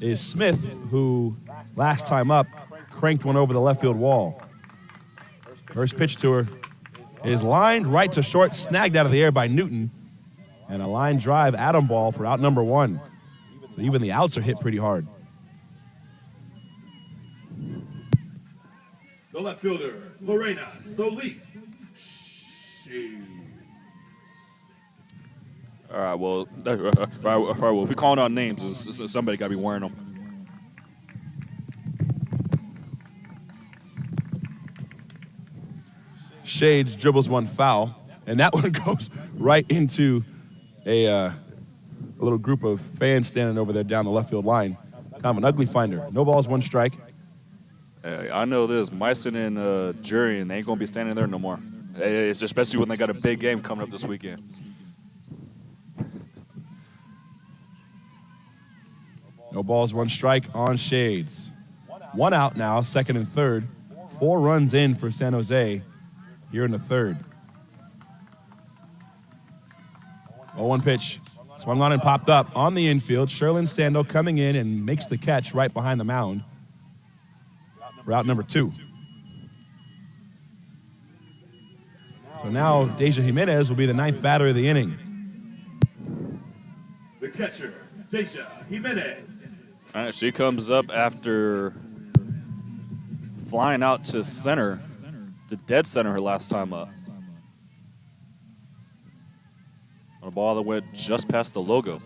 is Smith, who last time up cranked one over the left field wall. First pitch to her is lined right to short, snagged out of the air by Newton. And a line drive Adam ball for out number 1. So even the outs are hit pretty hard. The left fielder, Lorena Solis. All right, well, we're calling out names. Somebody got to be wearing them. Shades dribbles one foul, and that one goes right into a little group of fans standing over there down the left field line. Kind of an ugly finder. No balls, 1 strike. Hey, I know this. Myson and Jurian, they ain't going to be standing there no more. It's especially when they got a big game coming up this weekend. No balls, 1 strike on Shades. 1 out now, second and third. 4 runs in for San Jose here in the third. 0-1 pitch. Swung on and popped up on the infield. Sherlyn Sando coming in and makes the catch right behind the mound for out number 2. So now Deja Jimenez will be the 9th batter of the inning. The catcher, Deja Jimenez. All right, she comes up after flying out to center, to dead center her last time up. On a ball that went just past the logo.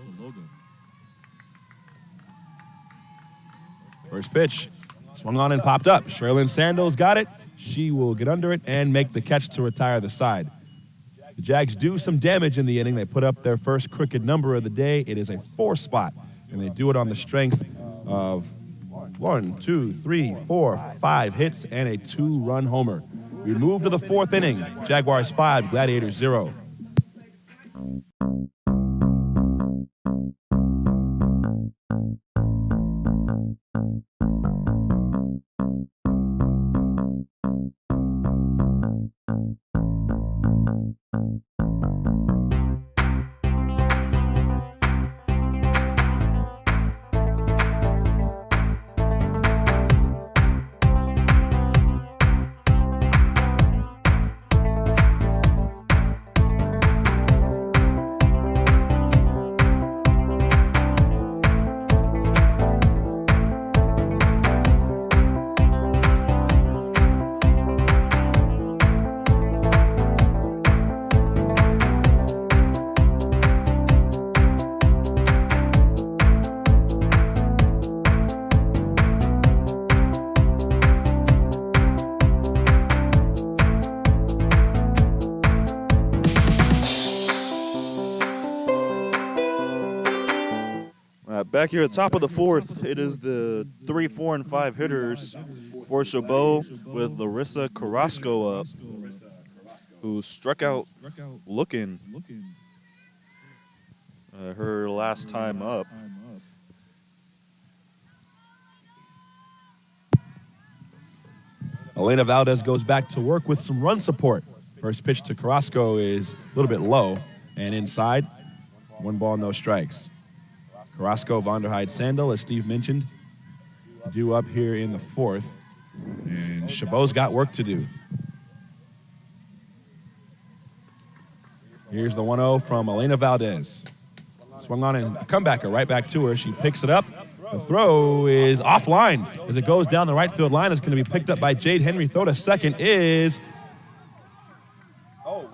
First pitch, swung on and popped up. Sherlyn Sando's got it. She will get under it and make the catch to retire the side. The Jags do some damage in the inning. They put up their first crooked number of the day. It is a 4 spot, and they do it on the strength of 1, 2, 3, 4, 5 hits and a 2-run homer. We move to the 4th inning. Jaguars 5, Gladiators 0. Back here at top of the fourth, it is the 3, 4, and 5 hitters for Chabot with Larissa Carrasco up, who struck out looking her last time up. Elena Valdez goes back to work with some run support. First pitch to Carrasco is a little bit low and inside. 1 ball, no strikes. Carrasco, Vonderheide, Sandel, as Steve mentioned, due up here in the fourth. And Chabot's got work to do. Here's the 1-0 from Elena Valdez. Swung on and a comebacker right back to her. She picks it up. The throw is offline as it goes down the right field line. It's going to be picked up by Jade Henry. Throw to second is...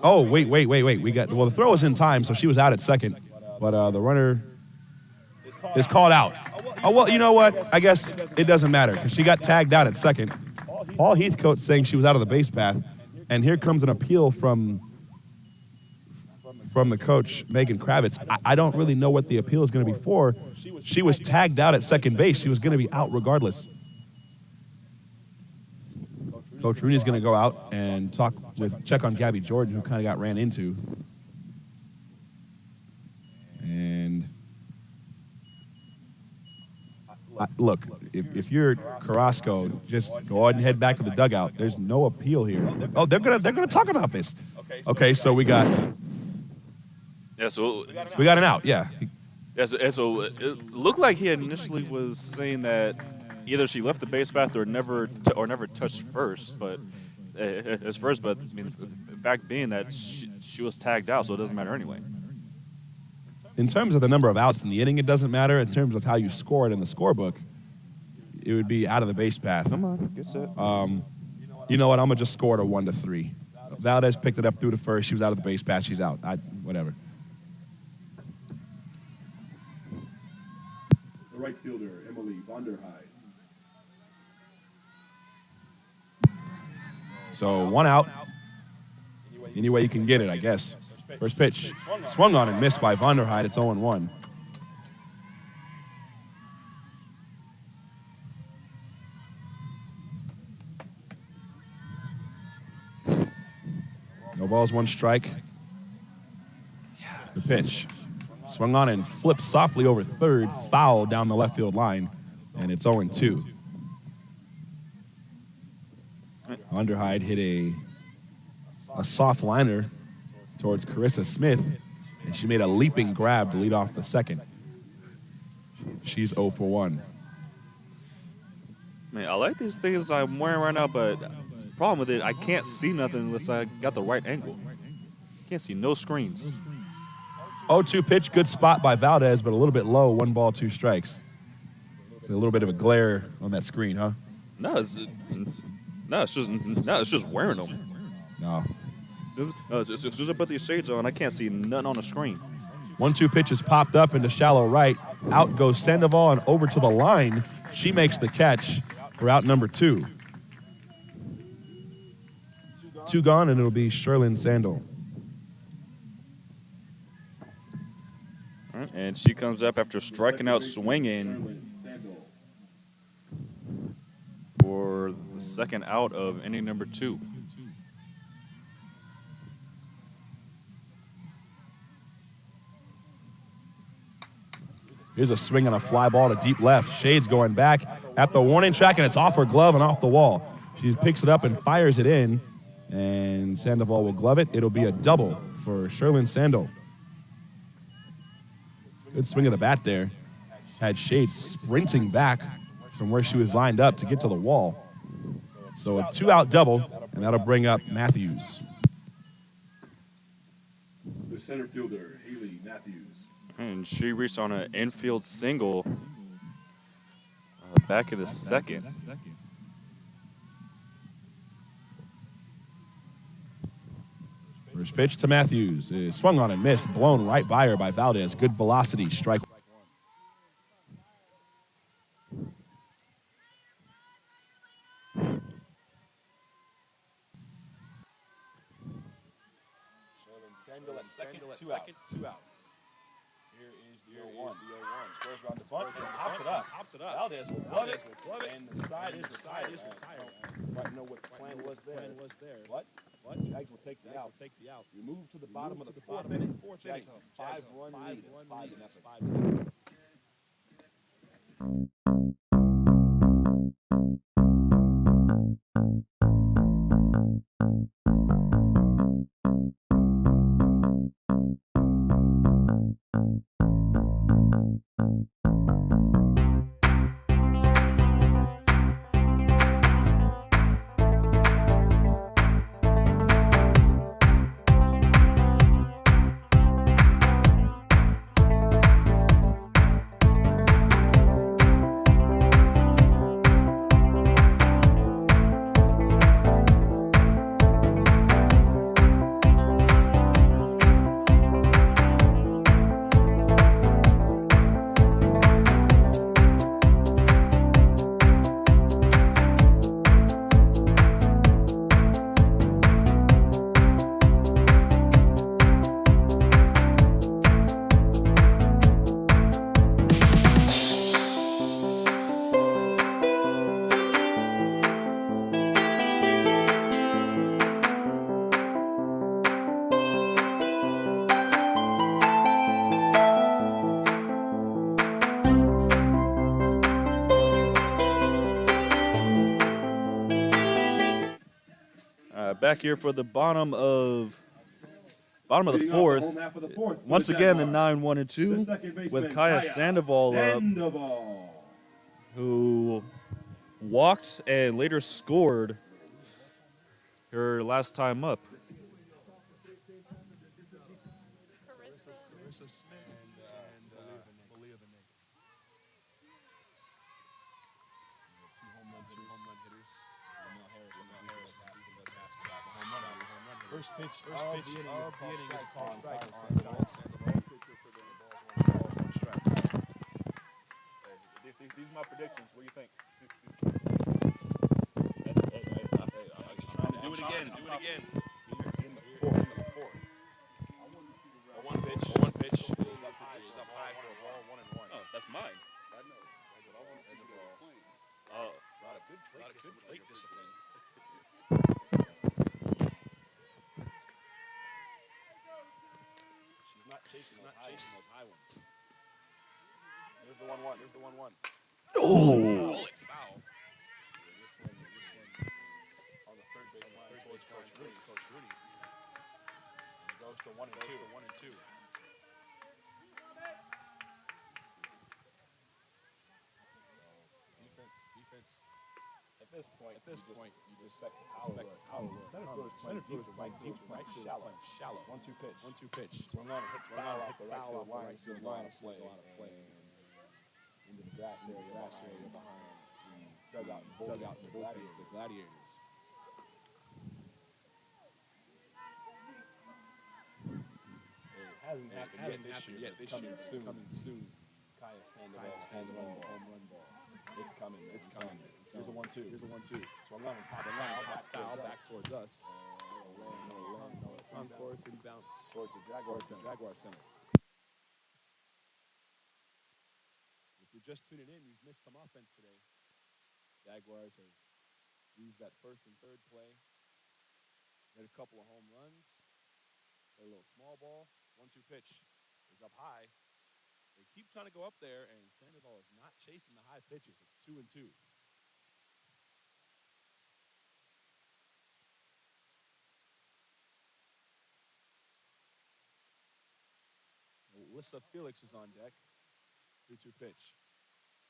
Oh, wait. The throw was in time, so she was out at second. But the runner is called out. Oh, well, you know what? I guess it doesn't matter because she got tagged out at second. Paul Heathcote saying she was out of the base path. And here comes an appeal from the coach, Megan Kravitz. I don't really know what the appeal is going to be for. She was tagged out at second base. She was going to be out regardless. Coach Rooney's going to go out and check on Gabby Jordan, who kind of got ran into. And look, if you're Carrasco, just go ahead and head back to the dugout. There's no appeal here. Oh, they're gonna talk about this. Okay, so we got an out. Yeah. Yeah, so it looked like he initially was saying that either she left the base path or never touched first, but as first. But I mean, the fact being that she was tagged out, so it doesn't matter anyway. In terms of the number of outs in the inning, it doesn't matter. In terms of how you score it in the scorebook, it would be out of the base path. Come on, get set. You know what? I'm gonna just score it a 1-3. Valdez picked it up through the first. She was out of the base path. She's out. Whatever. The right fielder, Emily Vonderheide. So 1 out. Any way you can get it, I guess. First pitch. Swung on and missed by Vonderheide. It's 0-1. No balls, 1 strike. The pitch. Swung on and flipped softly over third. Foul down the left field line. And it's 0-2. Vonderheide hit a soft liner towards Carissa Smith, and she made a leaping grab to lead off the second. She's 0 for 1. Man, I like these things I'm wearing right now, but problem with it, I can't see nothing unless I got the right angle. Can't see no screens. 0-2 pitch, good spot by Valdez, but a little bit low. 1 ball, 2 strikes. It's a little bit of a glare on that screen, huh? No, it's just wearing them. No. As soon as I put these shades on, I can't see nothing on the screen. 1-2 pitch is popped up into shallow right. Out goes Sandoval and over to the line. She makes the catch for out number 2. 2 gone, and it'll be Sherlyn Sandel. And she comes up after striking out swinging for the second out of inning number 2. Here's a swing on a fly ball to deep left. Shades going back at the warning track, and it's off her glove and off the wall. She picks it up and fires it in, and Sandoval will glove it. It'll be a double for Sherlyn Sandel. Good swing of the bat there. Had Shades sprinting back from where she was lined up to get to the wall. So a 2-out double, and that'll bring up Matthews. The center fielder, Haley Matthews. And she reached on an infield single back in the second. First pitch to Matthews is swung on and missed, blown right by her by Valdez. Good velocity, strike. Here is the 0-1. Squares around the bunt and pops it up. Valdez will glove it. And the side is retired. I don't quite know what the plan was there. But Jags will take the out. We move to the bottom of the fourth inning. Jags have a 5-run lead. It's 5-0. Back here for the bottom of the fourth. Once again, the 9-1 and 2 with Kaya Sandoval up, who walked and later scored her last time up. Marissa Smith and Malia Venegas. Two home run hitters. Harris asked about the home run hitters. First pitch of the inning is a called strike on Kaya Sandoval. These are my predictions. What do you think? Do it again. Here in the fourth. A one pitch is up high for a ball, 1-1. Oh, that's mine. I know. A lot of good plate discipline. She's not chasing those high ones. There's the 1-1. Oh! Foul. This one is on the third base line towards Coach Rudy. And it goes to 1 and 2. Defense. At this point, you just expect the power. Center field is right deep, right shallow. 1-2 pitch. Swung on and hits foul off the right field line. Play. Into the grass area behind the dugout and the Gladiators. It hasn't happened yet this year. It's coming soon. Kaya Sandoval home run ball. It's coming. Here's a 1-2. Swung on and popped foul back towards us. On course and bounce towards the Jaguar Center. If you're just tuning in, you've missed some offense today. Jaguars have used that first and third play. Hit a couple of home runs. Hit a little small ball. 1-2 pitch is up high. They keep trying to go up there, and Sandoval is not chasing the high pitches. It's 2-2. Alyssa Felix is on deck. 2-2 pitch.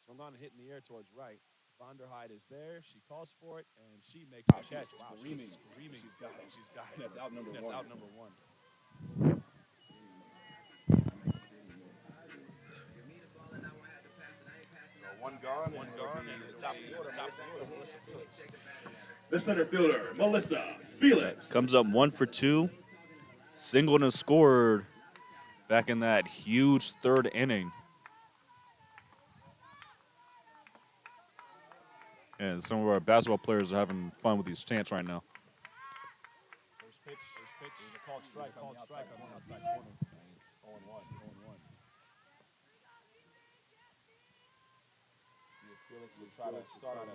Swung on and hit in the air towards right. Vonderheide is there. She calls for it, and she makes the catch. Wow, she's screaming. She's got it. That's out number one. One gone, and the top fielder, Melissa Felix. The center fielder, Melissa Felix. Comes up 1 for 2. Singleton scored back in that huge third inning. And some of our basketball players are having fun with these chants right now. First pitch. There's a called strike on the outside corner. And it's 0-1. will try to start a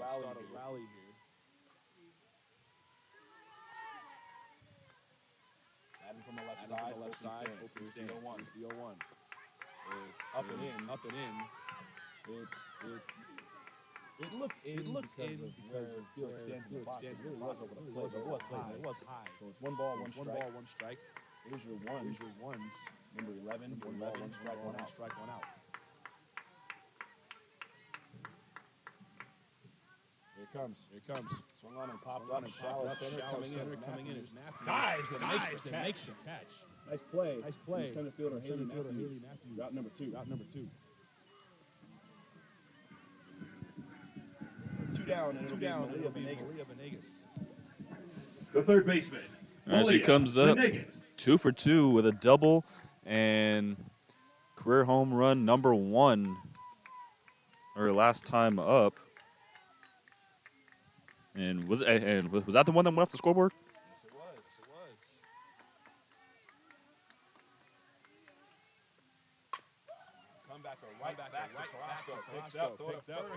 rally here. Adding from the left side, open stance. The 0-1. It's up and in. It looked in because of Felix stands in the box. It really was over the play, but it was high. So it's 1 ball, 1 strike. Here's your ones. Number 11, 1 ball, 1 strike, 1 out. Here it comes. Swung on and popped up. Shallow center coming in is Matthews. Dives and makes the catch. Nice play. Center fielder Haley Matthews. Route number 2. 2 down, and Malia Venegas. The third baseman. As he comes up, Venegas. 2 for 2 with a double and career home run number 1, or last time up. And was that the one that went off the scoreboard? Yes, it was. Comebacker right back to Carrasco. Picked up for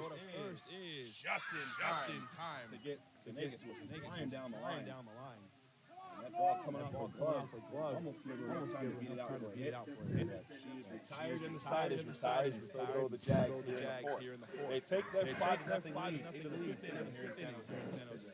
the first is just in time to get Venegas flying down the line. And that ball coming off for glove. Almost gave her enough time to get it out for a hit. She is retired in the side. So go the Jags here in the fourth. They take their 5-0 lead into the 5th inning here in San Jose.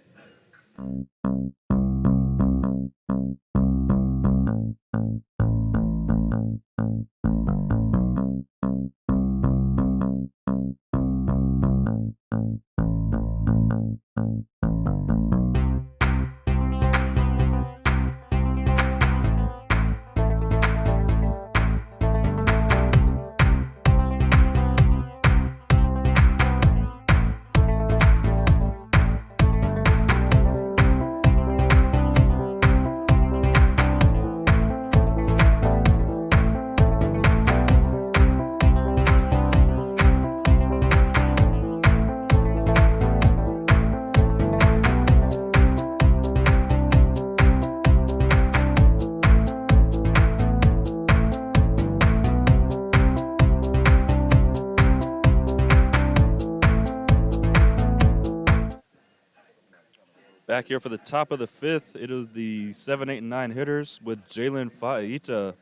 Back here for the top of the 5th, it is the 7, 8, and 9 hitters with Jalen Faita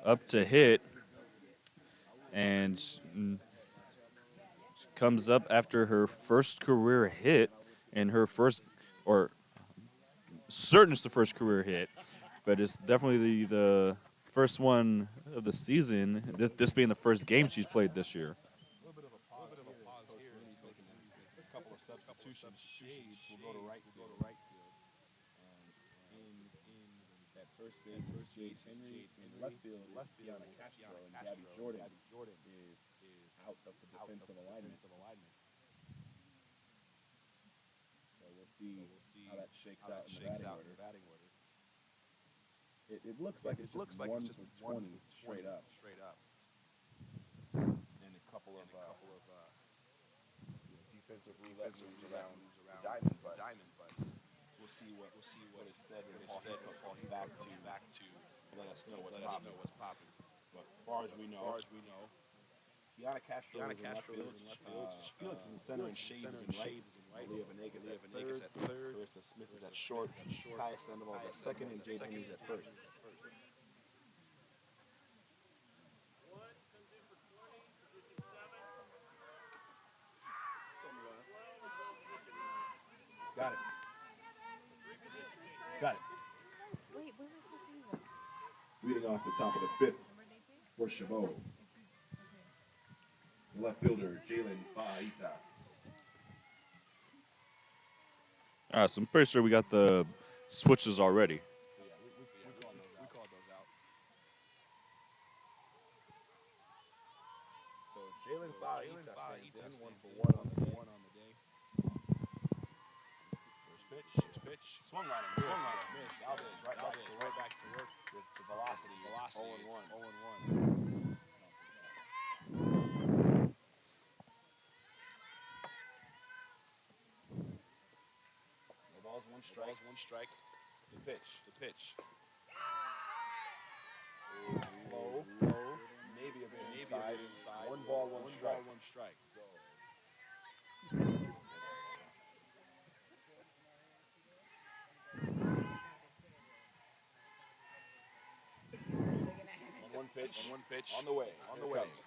up to hit. And she comes up after her first career hit and her first, or certain it's the first career hit, but it's definitely the first one of the season, this being the first game she's played this year. A little bit of a pause here. It's making a couple of substitutions. Shades will go to right field. In that first base, Jace Henry. In left field is Kiana Castro, and Gabby Jordan is out of the defensive alignment. So we'll see how that shakes out in the batting order. It looks like it's just 1 for 20 straight up. And a couple of defensive roulette moves around the diamond, but we'll see what is said and call him back to let us know what's popping. But as far as we know, Kiana Castro is in left field. Felix is in center and Shades is in right. Malia Venegas at third. Carissa Smith is at short. Kaya Sandoval is at second, and Jade Henry is at first. Got it. Wait, where was his name? Leading off the top of the 5th for Chabot. Left fielder Jalen Faita. All right, so I'm pretty sure we got the switches already. We called those out. So Jalen Faita stands in 1 for 1 on the day. First pitch. Swung on him. Missed. Right back to work. With the velocity. It's 0-1. One strike. The pitch. Low. Maybe a bit inside. 1 ball, 1 strike. pitch. On the way.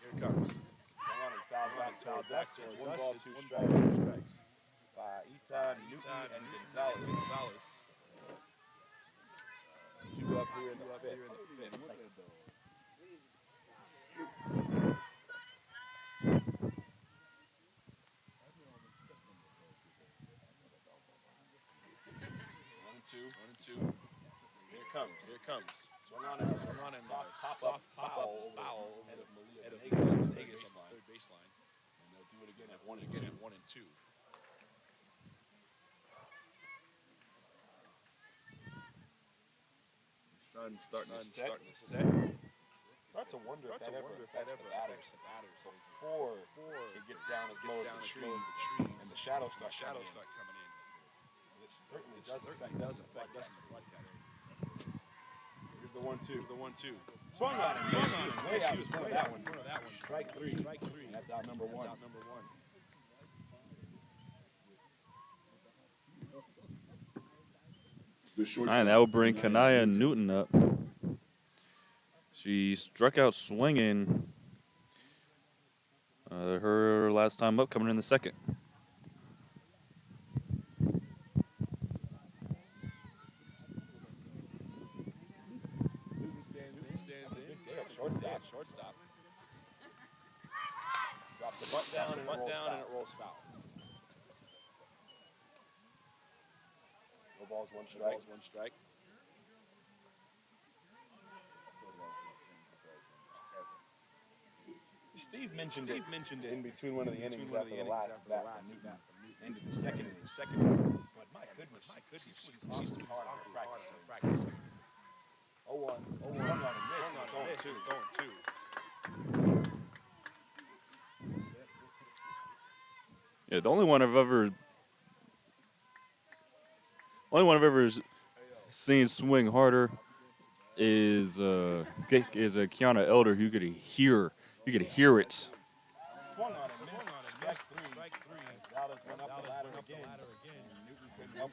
Here it comes. Foul back towards us. It's 1 ball, 2 strikes. By Ethan, Newton, and Gonzalez. 2 up here in the fifth. One and two. Here it comes. Swung on and soft foul head of Malia Vegas on the third baseline. And they'll do it again at 1 and 2. The sun's starting to set. Start to wonder if that ever affects the batters before it gets down as low as the trees and the shadows start coming in. It certainly does affect us in the broadcast. Here's the 1-2. Swung on it. Way out in front of that one. Strike three. And that's out number one. All right, that will bring Kanaya Newton up. She struck out swinging her last time up, coming in the second. Stands in. Shortstop. Drops the butt down and it rolls foul. No balls, one strike. Steve mentioned it in between one of the innings after the last bat from Newton. Ended the second. But my goodness, she's hard practice. 0-1. Swung on and missed. It's 0-2. Yeah, the only one I've ever seen swing harder is Kiana Elder. You could hear it. Swung on and missed. Strike three. Dallas went up the ladder again. And Newton couldn't help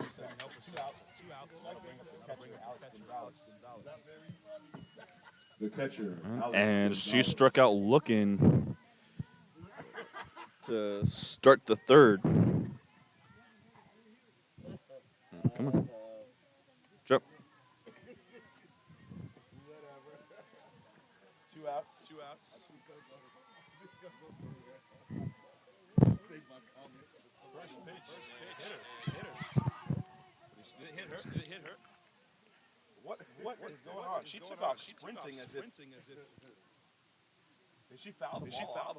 himself. 2 outs. That'll bring up the catcher, Alex Gonzalez. The catcher, And she struck out looking to start the third. Come on. Jump. 2 outs. First pitch. Did it hit her? What is going on? She took off sprinting as if. Did she foul the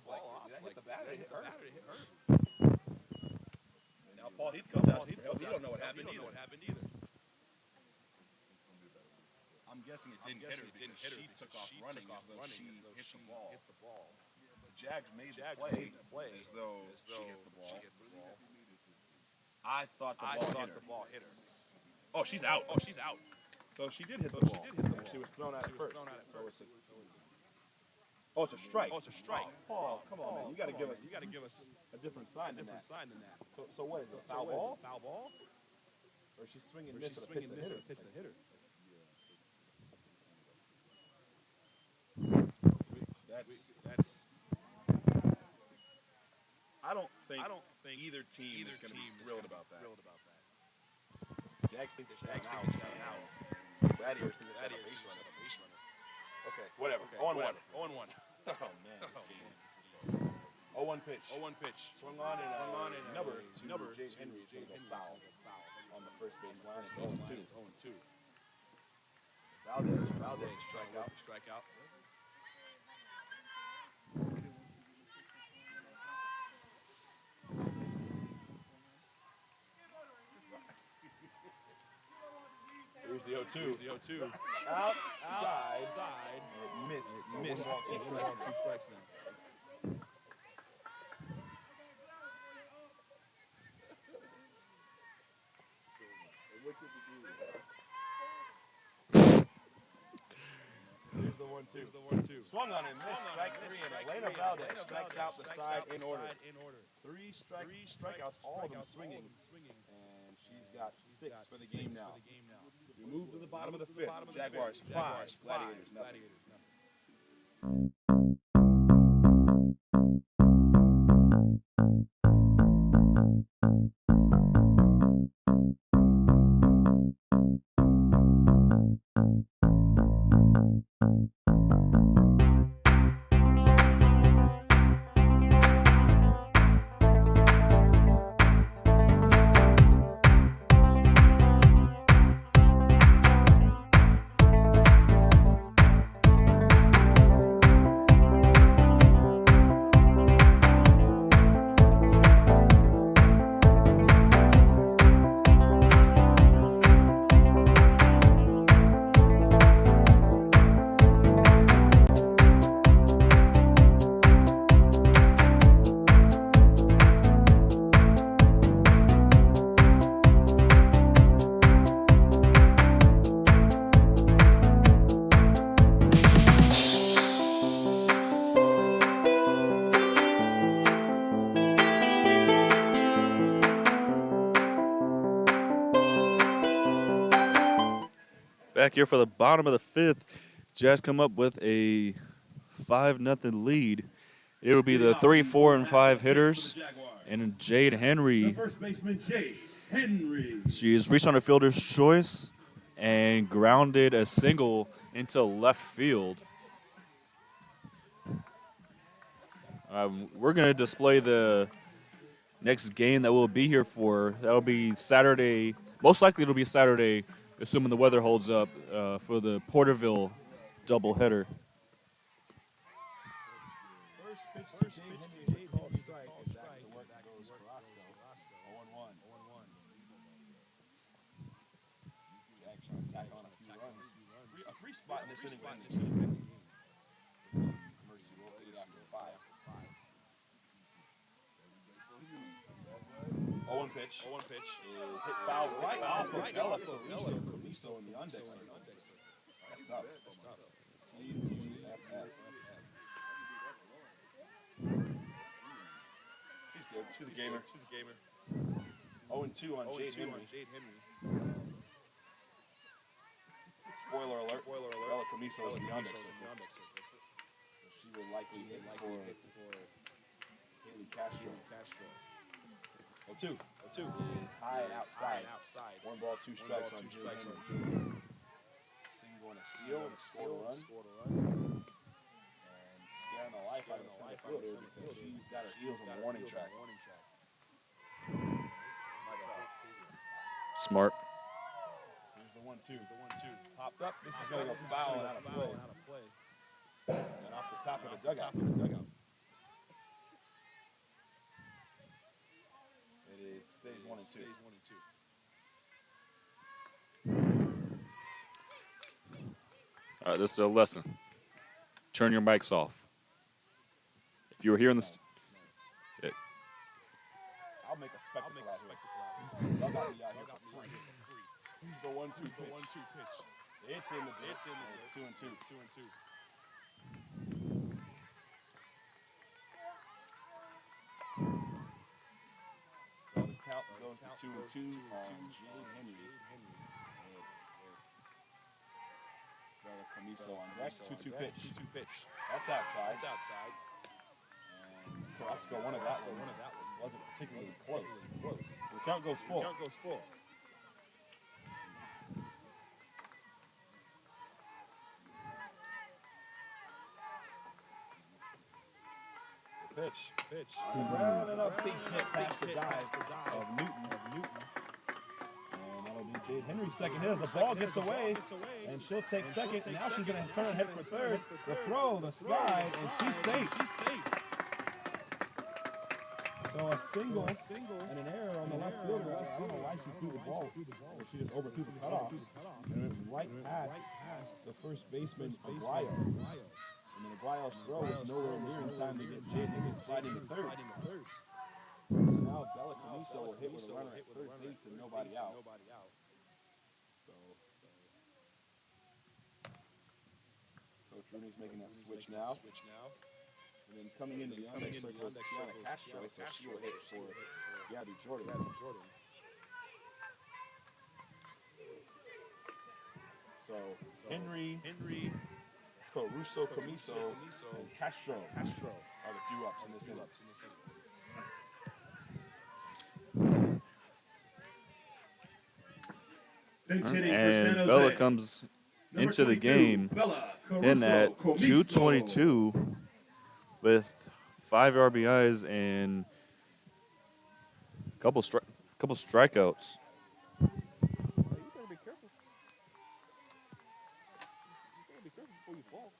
ball off? Did that hit the bat or hit her? Now Paul Heath comes out. We don't know what happened either. I'm guessing it didn't hit her because she took off running as though she hit the ball. The Jags made the play as though she hit the ball. I thought the ball hit her. Oh, she's out. So she did hit the ball. She was thrown out at first. Oh, it's a strike. Oh, Paul, come on, man. You got to give us a different sign than that. So what is it? Foul ball? Or is she swinging and miss the hitter? That's. I don't think either team is going to be thrilled about that. Jags think they should have an out. Gladiators think they should have a base runner. Okay, whatever. 0-1. Oh, man. 0-1 pitch. Swung on and number 2, Jade Henry, foul on the first base line. It's 0-2. Valdez, strike out. Here's the 0-2. Outside. It missed. 2 strikes now. Here's the 1-2. Swung on and missed. Strike 3, and Elena Valdez strikes out the side in order. 3 strikeouts, all of them swinging. And she's got 6 for the game now. We move to the bottom of the 5th. Jaguars 5, Gladiators nothing. Back here for the bottom of the fifth, Jazz come up with a 5-0 lead. It will be the 3, 4, and 5 hitters, and Jade Henry. First baseman Jade Henry. She has reached on a fielder's choice and grounded a single into left field. We're going to display the next game that we'll be here for. That will be Saturday. Most likely it'll be Saturday, assuming the weather holds up, for the Porterville doubleheader. Pitch. Hit foul right off of Ella Comiso in the index. That's tough. C-U-F-F. She's good. She's a gamer. 0-2 on Jade Henry. Spoiler alert. Ella Comiso is in the index. So she will likely hit for Haley Castro. 0-2 is high and outside. 1 ball, 2 strikes on Jade Henry. Single and a steal and a score to run. And scaring the life out of the center fielder because she's got her heels on the warning track. Smart. Here's the 1-2. Popped up. This is going to go foul and out of play. And off the top of the dugout. Stays 1 and 2. All right, this is a lesson. Turn your mics off. If you were here in the... I'll make a spectacle out here. Y'all got me out here for free. Here's the 1-2 pitch. It's in the dirt. It's 2 and 2. Count goes to 2 and 2 on Jade Henry. Brother Comiso on deck. 2-2 pitch. That's outside. And Carrasco one of that one. Wasn't particularly close. The count goes full. Pitch. Rounding up base hit past the dive of Newton. And that'll be Jade Henry's second hit as the ball gets away. And she'll take second. Now she's going to turn and head for third. The throw, the slide, and she's safe. So a single and an error on the left fielder. I don't know why she threw the ball. She just overthrew the cutoff. And it went right past the first baseman, Aguayo. And then Aguayo's throw was nowhere near in time to get Jade Henry sliding to third. So now Bella Comiso will hit with a runner at third base and nobody out. So Coach Rooney's making that switch now. And then coming into the on-deck circle is Tiana Castro, so she will hit for Gabby Jordan. So Henry Caruso, Comiso, and Castro are the due-ups in this inning. Pinch hitting for And San Bella Jose. comes Number into the 22, game Bella in Caruso at Comiso. 222 with 5 RBIs and a couple strikeouts. You better be careful. You better be careful before you fall.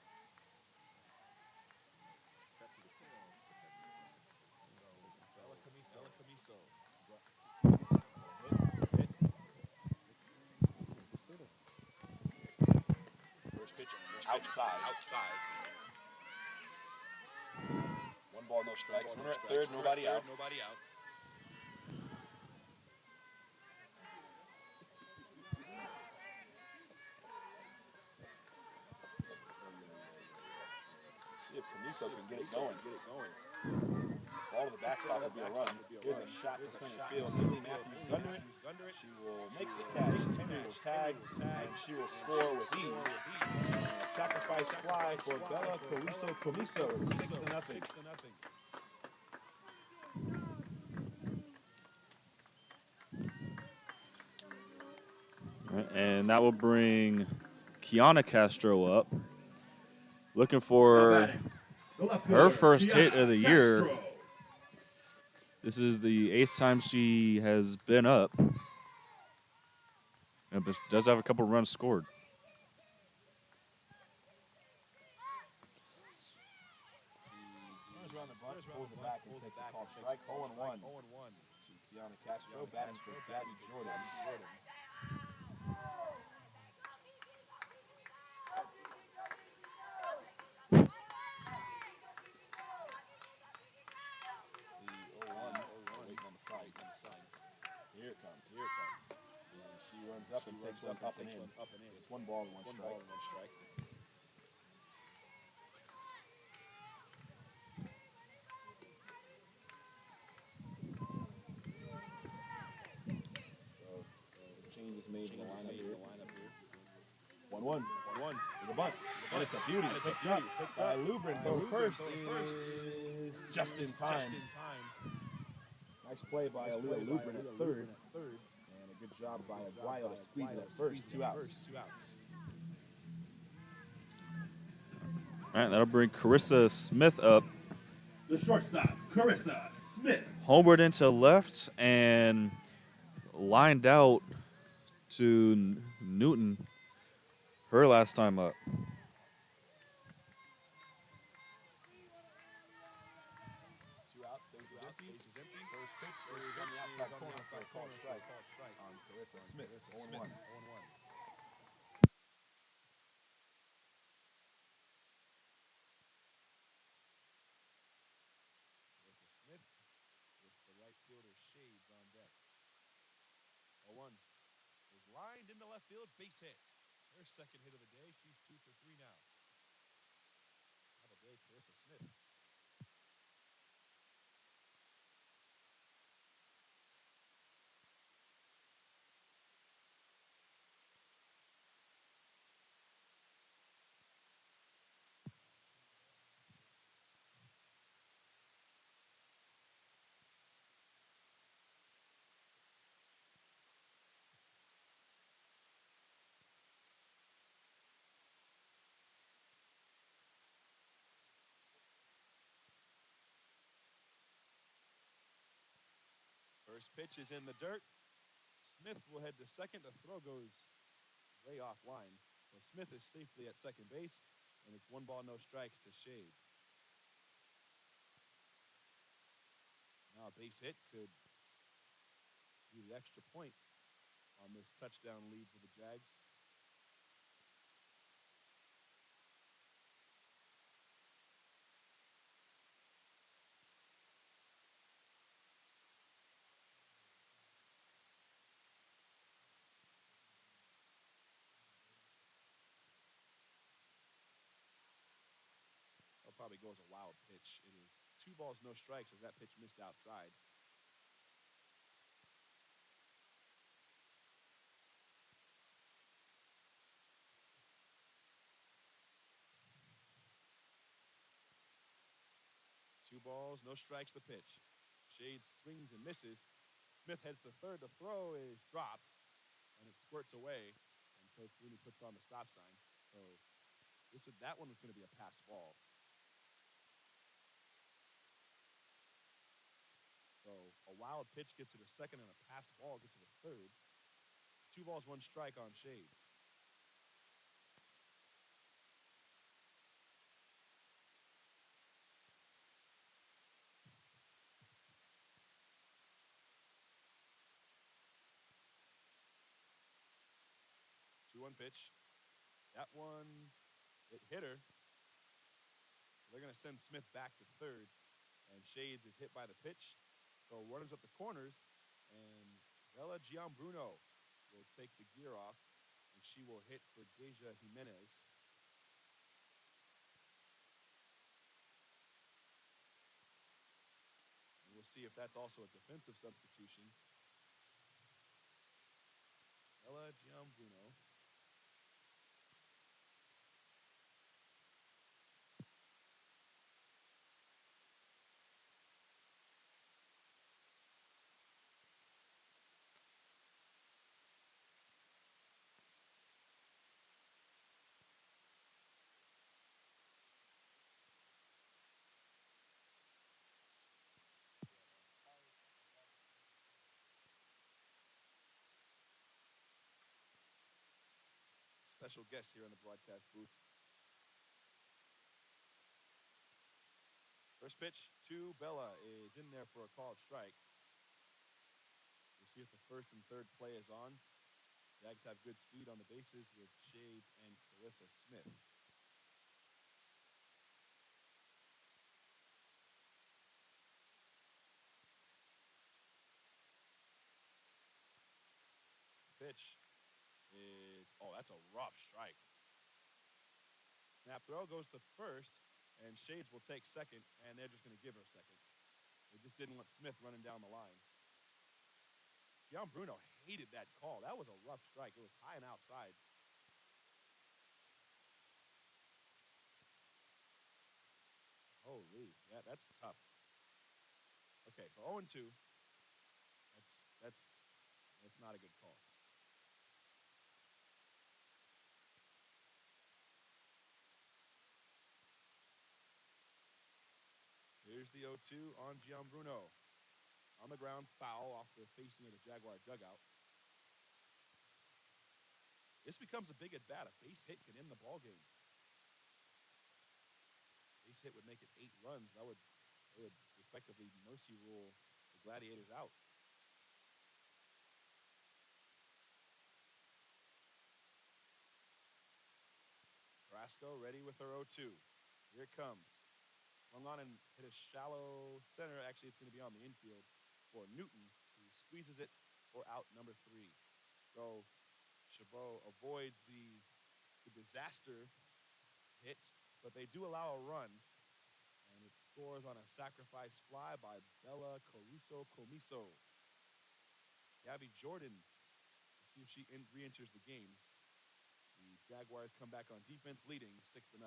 First pitch outside. 1 ball, no strikes. Runner at third, nobody out. See if Comiso can get it going. Ball to the backstop will be a run. Here's a shot to center field. Emily Matthews under it. She will make the catch. Henry will tag, and she will score with ease. Sacrifice fly for Bella Caruso Comiso. 6-0. And that will bring Kiana Castro up. Looking for her first hit of the year. This is the 8th time she has been up. But she does have a couple runs scored. Around the bunt, pulls it back and takes a called strike. 0-1 to Kiana Castro, batting for Gabby Jordan. The 0-1 waiting on the side. Here it comes. And she runs up and takes one up and in. It's 1 ball and 1 strike. Change is made in the lineup here. 1-1. With a bunt. And it's a beauty. Picked up by Lubrin. Though first is just in time. Nice play by Aaliyah Lubrin at third. And a good job by Aguayo to squeeze it at first. 2 outs. All right, that'll bring Carissa Smith up. The shortstop, Carissa Smith. Homeward into left and lined out to Newton her last time up. Base is empty. First pitch is on the outside corner for a called strike on Carissa Smith. 0-1. Smith with the right fielder shades on deck. 0-1 is lined into left field, base hit. Her second hit of the day. She's 2 for 3 now. Have a day, Carissa Smith. First pitch is in the dirt. Smith will head to second. The throw goes way offline. So Smith is safely at second base, and it's 1 ball, no strikes to Shades. Now a base hit could be the extra point on this touchdown lead for the Jags. Probably goes a wild pitch. It is 2 balls, no strikes as that pitch missed outside. 2 balls, no strikes the pitch. Shades swings and misses. Smith heads to third. The throw is dropped, and it squirts away, and Coach Rooney puts on the stop sign. So that one was going to be a pass ball. So a wild pitch gets it to second, and a pass ball gets it to third. 2 balls, 1 strike on Shades. One pitch. That one, it hit her. They're going to send Smith back to third, and Shades is hit by the pitch. So runners up the corners, and Bella Gianbruno will take the gear off, and she will hit for Deja Jimenez. And we'll see if that's also a defensive substitution. Bella Gianbruno. Special guest here in the broadcast booth. First pitch to Bella is in there for a called strike. We'll see if the first and third play is on. Jags have good speed on the bases with Shades and Clarissa Smith. Pitch is, that's a rough strike. Snap throw goes to first, and Shades will take second, and they're just going to give her second. They just didn't want Smith running down the line. Gianbruno hated that call. That was a rough strike. It was high and outside. Holy, yeah, that's tough. Okay, so 0-2. That's not a good call. Here's the 0-2 on Gianbruno. On the ground, foul off the facing of the Jaguar dugout. This becomes a big at-bat. A base hit can end the ball game. Base hit would make it 8 runs. That would effectively mercy rule the Gladiators out. Carrasco ready with her 0-2. Here it comes. Swung on and hit a shallow center. Actually, it's going to be on the infield for Newton, who squeezes it for out number 3. So Chabot avoids the disaster hit, but they do allow a run, and it scores on a sacrifice fly by Bella Caruso Comiso. Gabby Jordan, let's see if she re-enters the game. The Jaguars come back on defense, leading 6-0.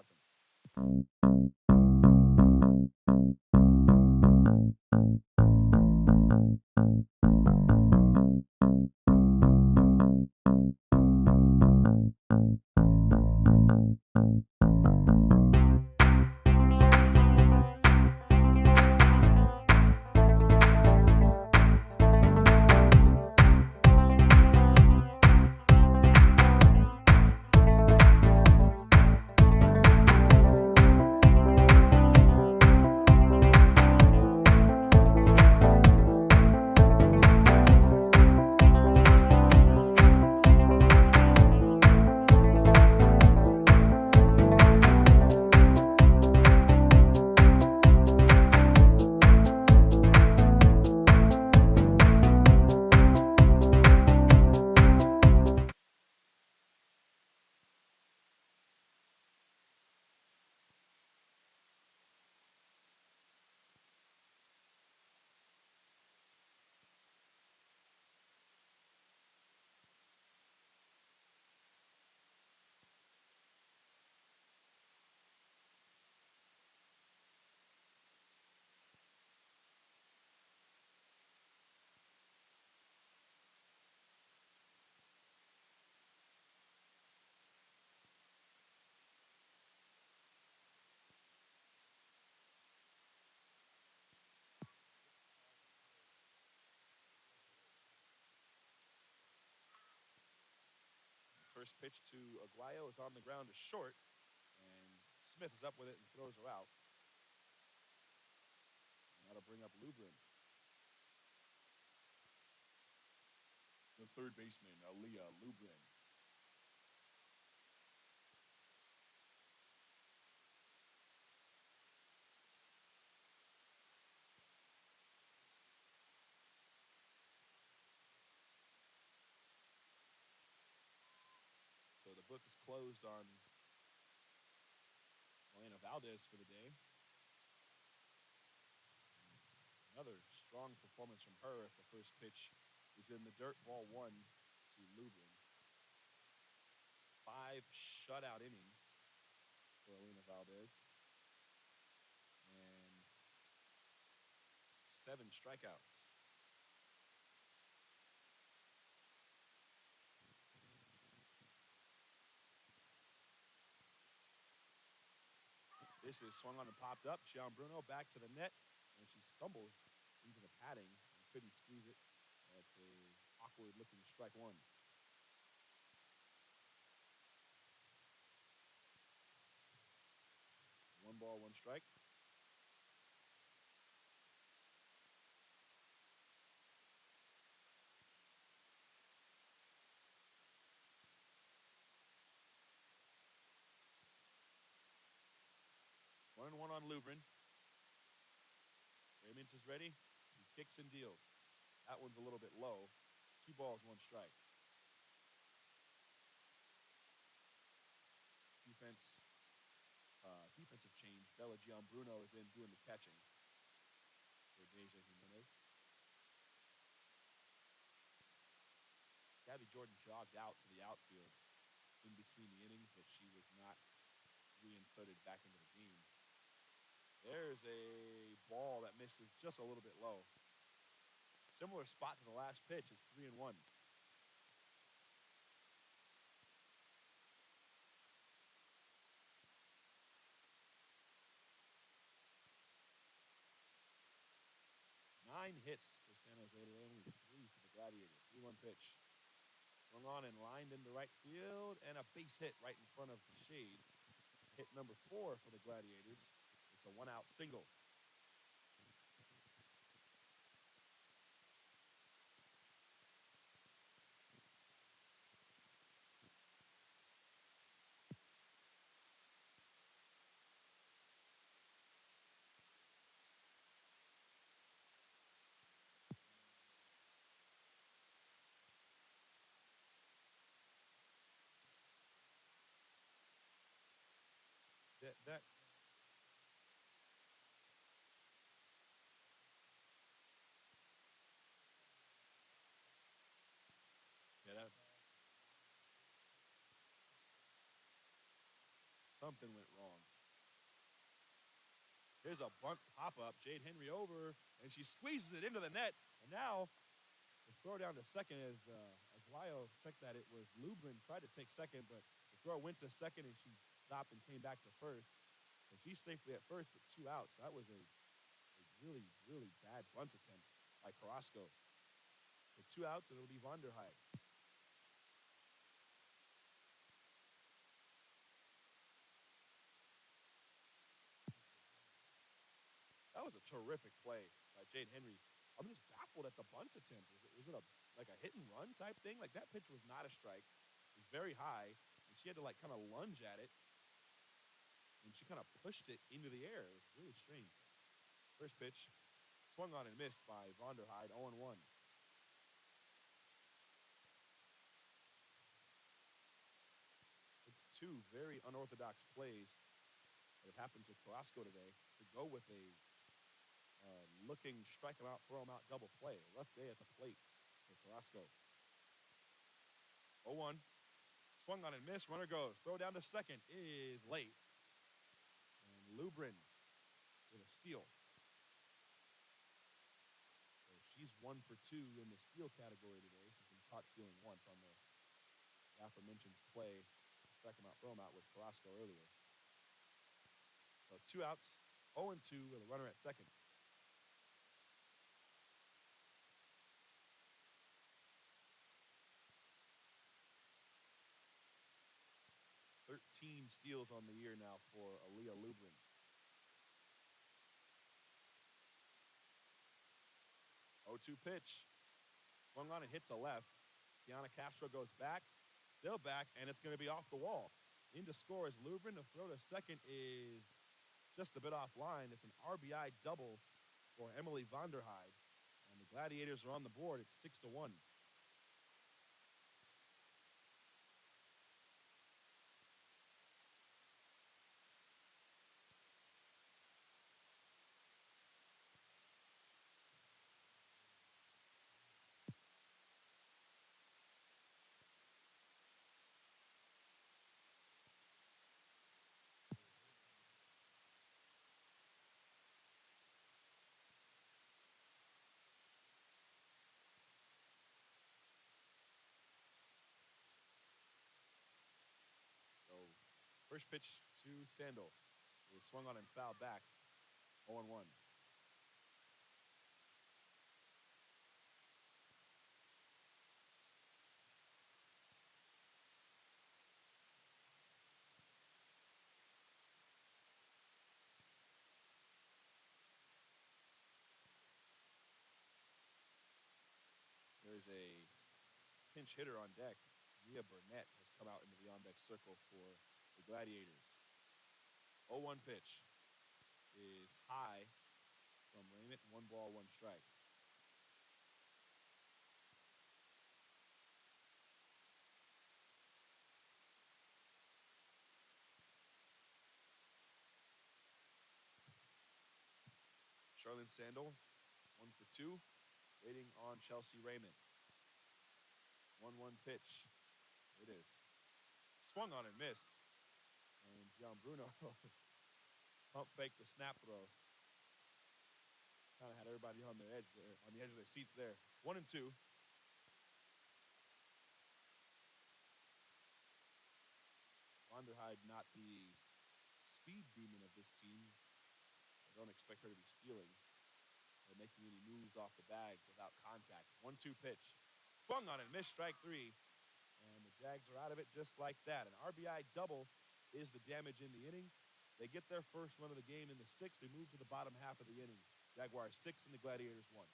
First pitch to Aguayo is on the ground to short, and Smith is up with it and throws her out. And that'll bring up Lubrin. The third baseman, Aaliyah Lubrin. So the book is closed on Elena Valdez for the day. Another strong performance from her as the first pitch is in the dirt, ball 1 to Lubrin. 5 shutout innings for Elena Valdez. And 7 strikeouts. This is swung on and popped up. Gian Bruno back to the net, and she stumbles into the padding and couldn't squeeze it. That's a awkward-looking strike 1. One ball, one strike. One and one on Lubrin. Raymond is ready. He kicks and deals. That one's a little bit low. 2 balls, 1 strike. Defensive change. Bella Gianbruno is in doing the catching for Deja Jimenez. Gabby Jordan jogged out to the outfield in between the innings, but she was not reinserted back into the game. There's a ball that misses just a little bit low. Similar spot to the last pitch. It's 3-1. Nine hits for San Jose today, only 3 for the Gladiators. 3-1 pitch. Swung on and lined into right field, and a base hit right in front of the Shades. Hit number 4 for the Gladiators. It's a 1-out single. That something went wrong. Here's a bunt pop-up. Jade Henry over, and she squeezes it into the net. And now the throw down to second as Aguayo checked that it was Lubrin tried to take second, but the throw went to second, and she stopped and came back to first. And she's safely at first with 2 outs. That was a really, really bad bunt attempt by Carrasco. With 2 outs, and it'll be Vonderheide. That was a terrific play by Jade Henry. I'm just baffled at the bunt attempt. Was it like a hit and run type thing? Like, that pitch was not a strike. It was very high, and she had to kind of lunge at it. And she kind of pushed it into the air. It was really strange. First pitch, swung on and missed by Vonderheide, 0-1. It's 2 very unorthodox plays that have happened to Carrasco today to go with a looking, strike him out, throw him out double play. A rough day at the plate for Carrasco. 0-1. Swung on and missed. Runner goes. Throw down to second is late. And Lubrin with a steal. So she's 1 for 2 in the steal category today. She's been caught stealing once on the aforementioned play. Strike him out, throw him out with Carrasco earlier. So 2 outs, 0-2 with a runner at second. 15 steals on the year now for Aaliyah Lubrin. 0-2 pitch. Swung on and hit to left. Kiana Castro goes back, still back, and it's going to be off the wall. In to score is Lubrin. The throw to second is just a bit offline. It's an RBI double for Emily Vonderheide. And the Gladiators are on the board. It's 6-1. So first pitch to Sandel is swung on and fouled back. 0-1. There's a pinch hitter on deck. Mia Burnett has come out into the on-deck circle for the Gladiators. 0-1 pitch is high from Raymond. 1 ball, 1 strike. Charlene Sandel, 1 for 2, waiting on Chelsea Raymond. 1-1 pitch. It is swung on and missed. And Gian Bruno pump fake the snap throw. Kind of had everybody on their edge there, on the edge of their seats there. 1-2. Vonderheide not the speed demon of this team. I don't expect her to be stealing or making any moves off the bag without contact. 1-2 pitch. Swung on and missed, strike 3. And the Jags are out of it just like that. An RBI double is the damage in the inning. They get their first run of the game in the 6th. We move to the bottom half of the inning. Jaguars 6 and the Gladiators 1.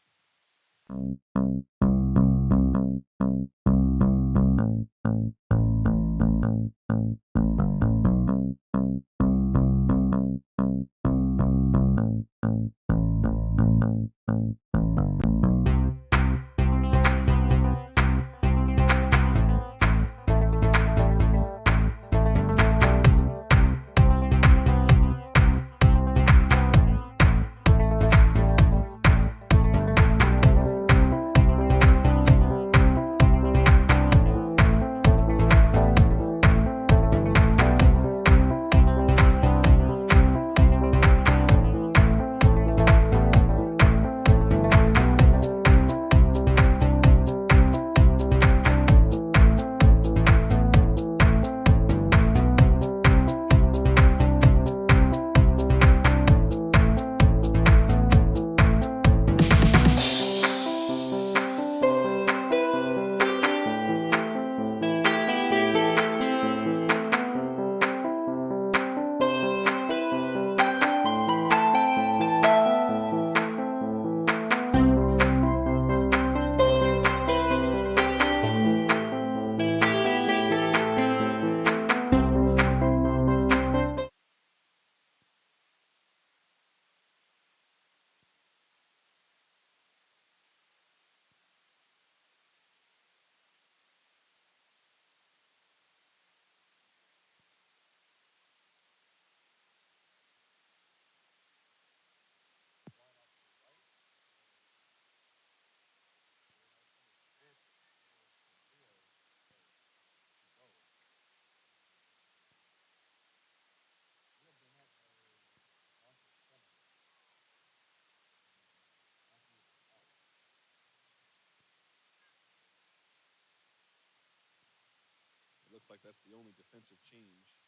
Looks like that's the only defensive change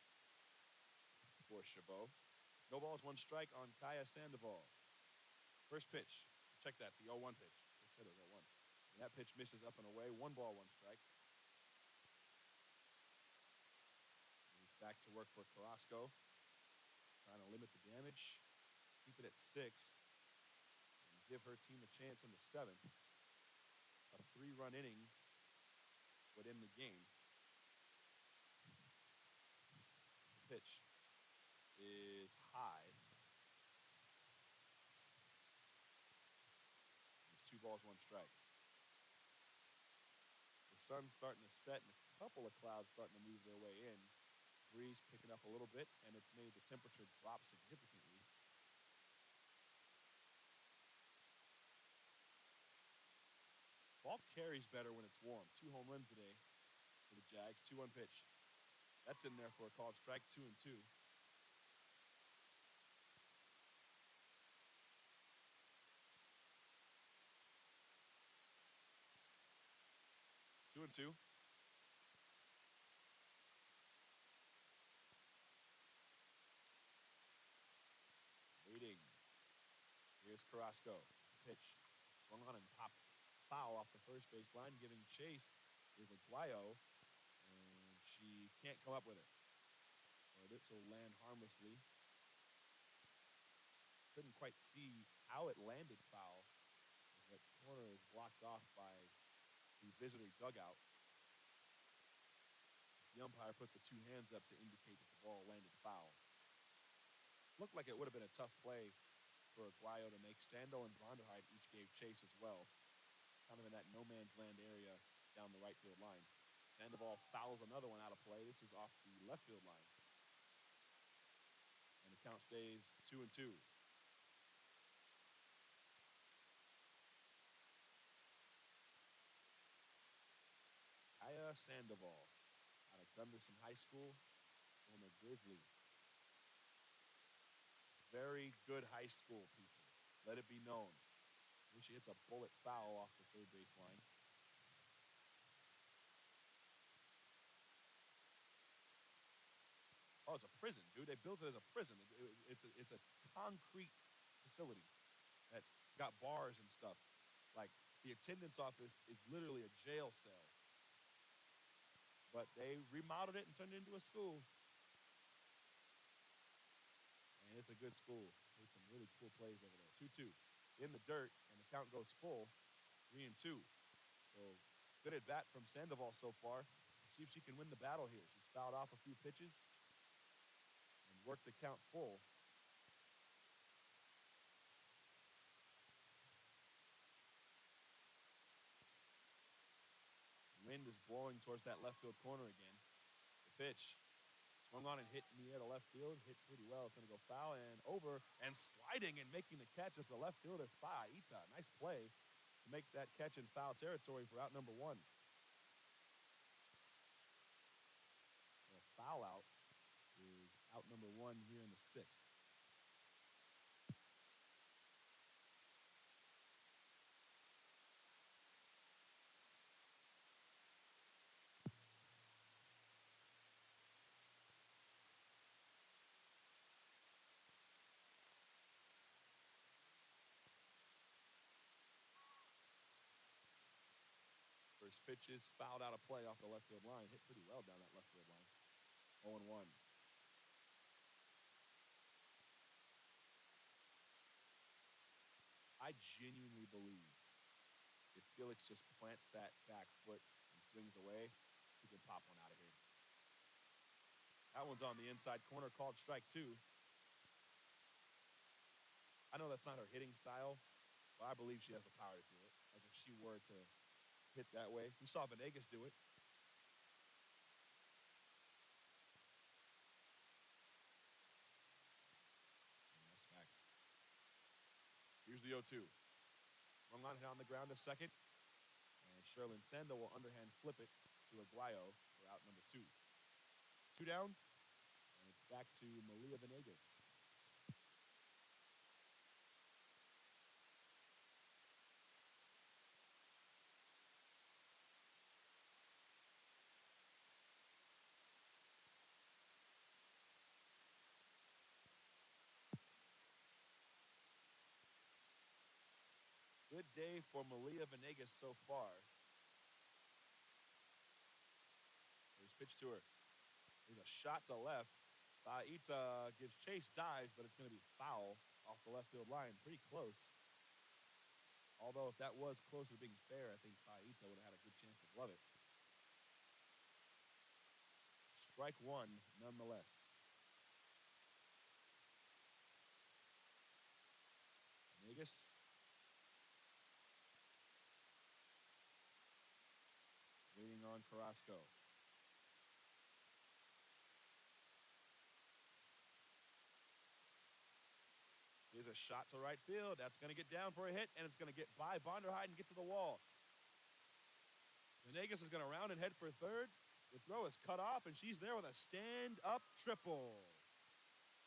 for Chabot. No balls, 1 strike on Kaya Sandoval. First pitch. Check that, the 0-1 pitch. Just said it was 0-1. And that pitch misses up and away. 1 ball, 1 strike. Moves back to work for Carrasco. Trying to limit the damage, keep it at 6, and give her team a chance in the 7th. A 3-run inning would end the game. The pitch is high. It's 2 balls, 1 strike. The sun's starting to set and a couple of clouds starting to move their way in. Breeze picking up a little bit, and it's made the temperature drop significantly. Ball carries better when it's warm. 2 home runs today for the Jags. 2-1 pitch. That's in there for a called strike. 2-2. Two and two. Waiting. Here's Carrasco. Pitch. Swung on and popped foul off the first base line. Giving chase is Aguayo. And she can't come up with it. So this will land harmlessly. Couldn't quite see how it landed foul. That corner is blocked off by the visitor dugout. The umpire put the 2 hands up to indicate that the ball landed foul. Looked like it would have been a tough play for Aguayo to make. Sandel and Vonderheid each gave chase as well. Kind of in that no man's land area down the right field line. Sandoval fouls another one out of play. This is off the left field line. And the count stays 2-2. Kaya Sandoval out of Gunderson High School, former Grizzly. Very good high school, people. Let it be known. When she hits a bullet foul off the third base line. Oh, it's a prison, dude. They built it as a prison. It's a concrete facility that got bars and stuff. Like, the attendance office is literally a jail cell. But they remodeled it and turned it into a school. And it's a good school. Made some really cool plays over there. 2-2 in the dirt, and the count goes full. 3-2. So good at bat from Sandoval so far. Let's see if she can win the battle here. She's fouled off a few pitches and worked the count full. The wind is blowing towards that left field corner again. The pitch. Swung on and hit in the air to left field. Hit pretty well. It's going to go foul and over. And sliding and making the catch is the left fielder, Ita. Nice play to make that catch in foul territory for out number 1. A foul out is out number 1 here in the 6th. First pitch is fouled out of play off the left field line. Hit pretty well down that left field line. 0-1. I genuinely believe if Felix just plants that back foot and swings away, he can pop one out of here. That one's on the inside corner, called strike 2. I know that's not her hitting style, but I believe she has the power to do it. Like if she were to hit that way. We saw Venegas do it. Nice facts. Here's the 0-2. Swung on, hit on the ground to second. And Sherlyn Sando will underhand flip it to Aguayo for out number 2. 2 down. And it's back to Malia Venegas. Good day for Malia Venegas so far. There's pitch to her. There's a shot to left. Faita gives chase, dives, but it's going to be foul off the left field line. Pretty close. Although if that was closer to being fair, I think Faita would have had a good chance to glove it. Strike one, nonetheless. Vegas. Waiting on Carrasco. Here's a shot to right field. That's going to get down for a hit, and it's going to get by Vonderheide and get to the wall. Venegas is going to round and head for third. The throw is cut off, and she's there with a stand-up triple.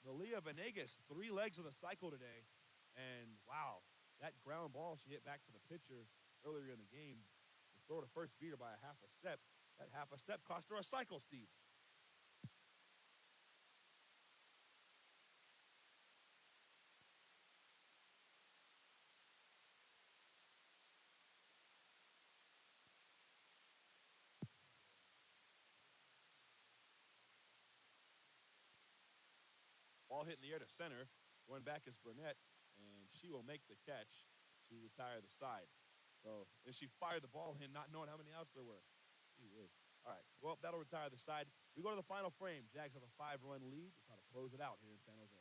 Malia Venegas, 3 legs of the cycle today. And, wow, that ground ball she hit back to the pitcher earlier in the game. The throw to first beat her by a half a step. That half a step cost her a cycle, Steve. Ball hit in the air to center. Going back is Burnett, and she will make the catch to retire the side. So, and she fired the ball in, not knowing how many outs there were. Gee whiz. All right, well, that'll retire the side. We go to the final frame. Jags have a 5-run lead. We'll try to close it out here in San Jose.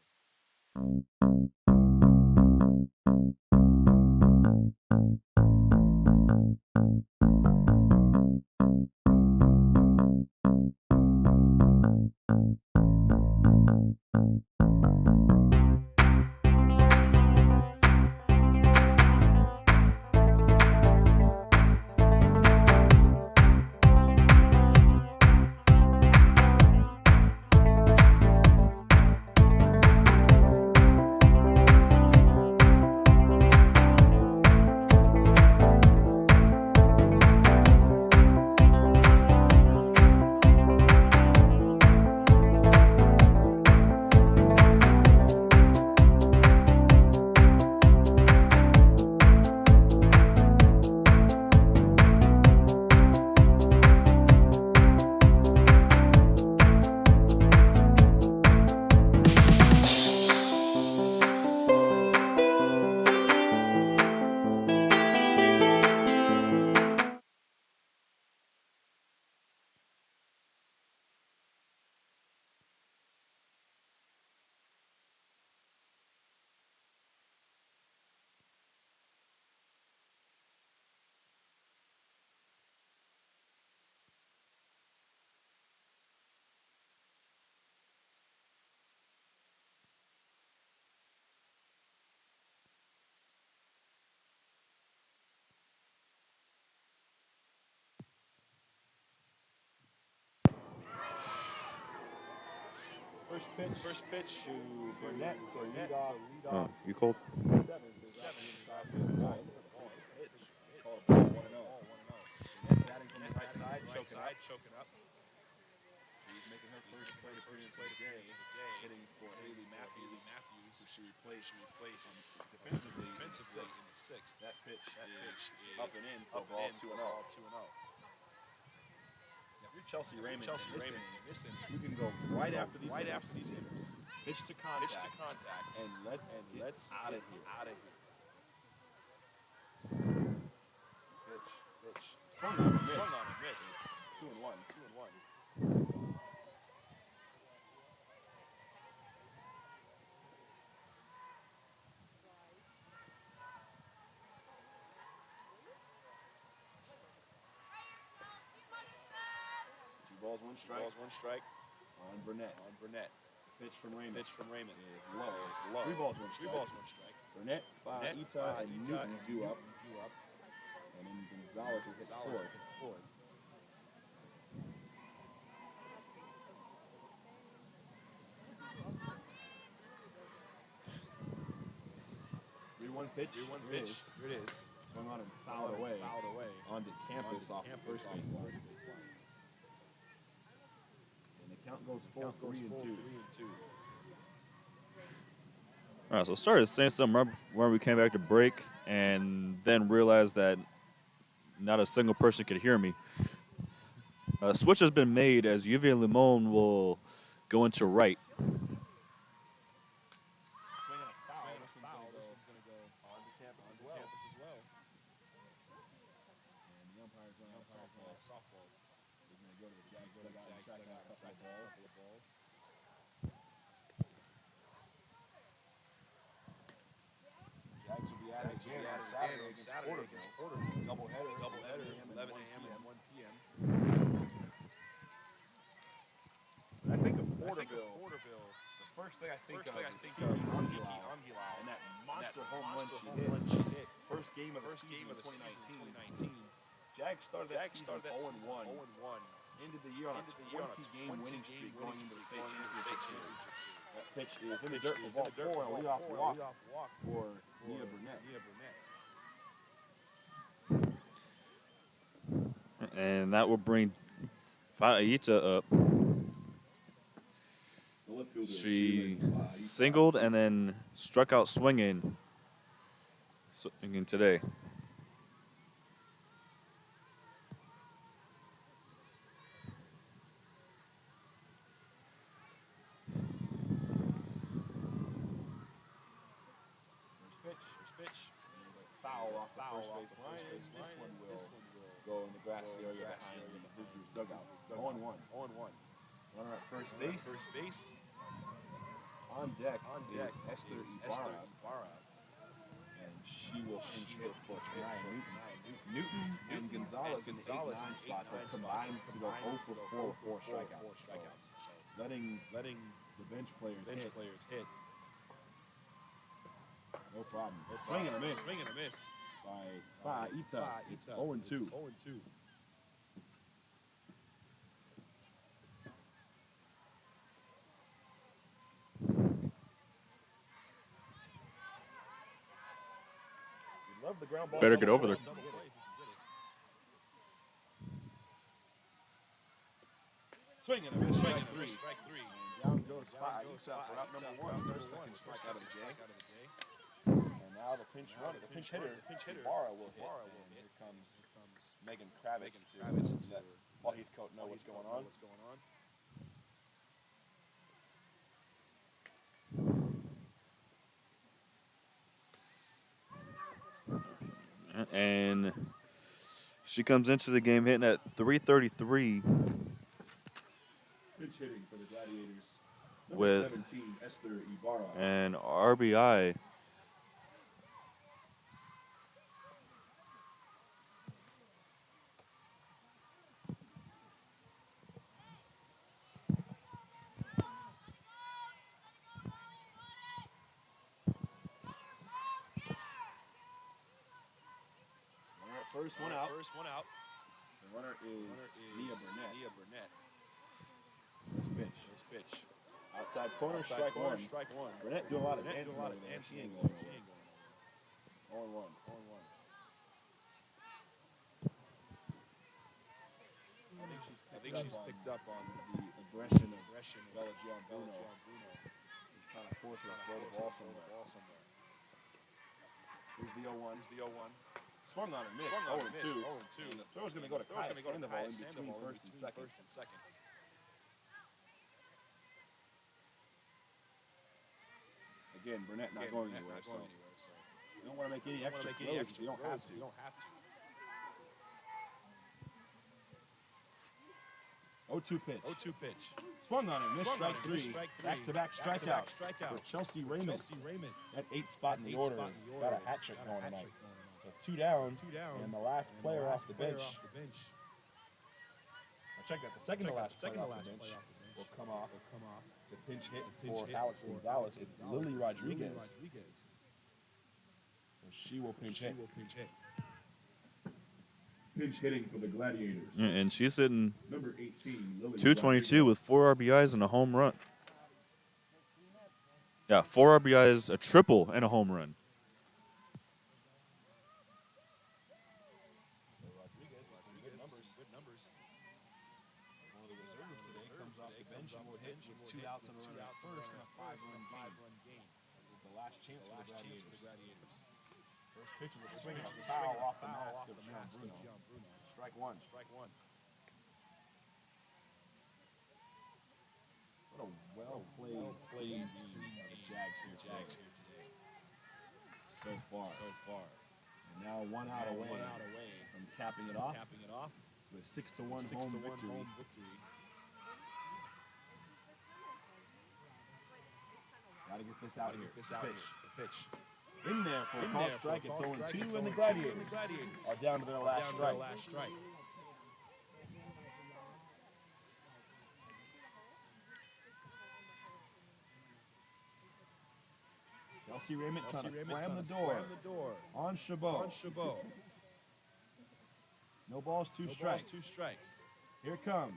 First pitch to Burnett to lead off. You cold? Right side, choking up. She's making her first play today, hitting for Haley Matthews, who she replaced defensively in the sixth. That pitch is up and in for ball 2-0. If you're Chelsea Raymond, listen, you can go right after these hitters. Pitch to contact. And let's get out of here. Pitch. Swung on and missed. 2-1. Balls, one strike. On Burnett. Pitch from Raymond. Is low. 3 balls, 1 strike. Burnett, Faita, and Newton due up. And then Gonzalez will hit fourth. 3-1 pitch. Here it is. Swung on and fouled away. Onto campus off the first base line. And the count goes 4-3-2. All right, so I started saying something right when we came back to break, and then realized that not a single person could hear me. A switch has been made as UVA Limon will go into right. Saturday against Porterville. Doubleheader, 11 a.m. and 1 p.m. I think of Porterville. The first thing I think of is Kiki Angulau and that monster home run she hit. First game of the season in 2019. Jag started that season 0-1. Ended the year on a 20-game winning streak going into the state championship series. That pitch is in the dirt for ball 4 and a leadoff walk for Nia Burnett. And that will bring Fa'aita up. She singled and then struck out swinging today. Foul off the first base line. This one will go in the grassy area behind the visitors' dugout. 0-1. Runner at first base. On deck is Esther Ibarra. And she will pinch hit for Ryan Newton and Gonzalez in the 8-9 spot have combined to go 0 for 4 with 4 strikeouts. So letting the bench players hit. No problem. Swing and a miss. By Fa'aita. It's 0-2. Love the ground ball. Better get over there. Swing and a miss. Strike three. And down goes Fa'aita for out number 1. Their second strike out of the day. And now the pinch runner, the pinch hitter, Ibarra will hit. And here comes Megan Kravitz to let Paul Heathcote know what's going on. And she comes into the game hitting at 333 Pinch hitting for the Gladiators. Number with 17, Esther Ibarra. an RBI. First one out. The runner is Nia Burnett. First pitch. Outside corner, strike one. Burnett doing a lot of dancing. 0-1. I think she's picked up on the aggression of Bella Giambuno. He's trying to force her to throw the ball somewhere. Here's the 0-1. Swung on and missed. 0-2. And the throw's going to go to Kaya Sandoval in between first and second. Again, Burnett not going anywhere. So you don't want to make any extra throws. You don't have to. 0-2 pitch. Swung on and missed. Strike three. Back-to-back strikeouts for Chelsea Raymond. That 8th spot in the order has got a hat trick going tonight. So 2 down, and the last player off the bench. I'll check that. The second to last player off the bench will come off. It's a pinch hit for Alex Gonzalez. It's Lily Rodriguez. So she will pinch hit. Pinch hitting for the Gladiators. And she's hitting Number 18, Lily 222 with 4 RBIs and a home run. Yeah, 4 RBIs, a triple, and a home run. Good numbers. One of the reserves today comes off the bench and will hit with 2 outs and a runner first in a 5-run game. This is the last chance for the Gladiators. First pitch is a swing and a foul off the mask of Gianbruno. Strike one. played between the Jags here today. So far. And now one out away from capping it off with a 6-1 home victory. Gotta get this out here. The pitch. In there for a call strike. It's 0-2, and the Gladiators are down to their last strike. Chelsea Raymond trying to slam the door on Chabot. No balls, two strikes. Here it comes.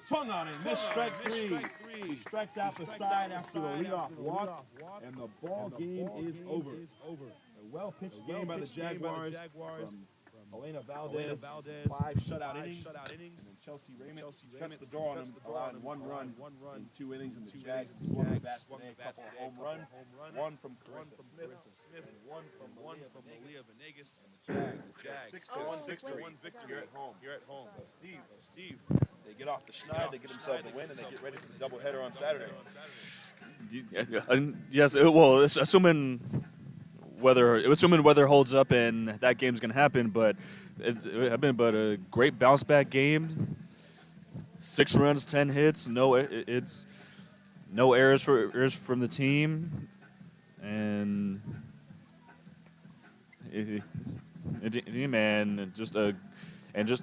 Swung on and missed strike three. He strikes out the side after the leadoff walk, and the ball game is over. A well-pitched game by the Jaguars from Elena Valdez, 5 shutout innings, and then Chelsea Raymond shuts the door on him, allowing 1 run in 2 innings, and the Jags swung the bat today, a couple of home runs, one from Carissa Smith, and one from Malia Venegas, and the Jags 6-1 victory here at home. So Steve, they get off the schneid, they get themselves a win, and they get ready for the doubleheader on Saturday. Yes, well, assuming weather holds up and that game's gonna happen, but it's been a great bounce back game. 6 runs, 10 hits, no errors from the team, and just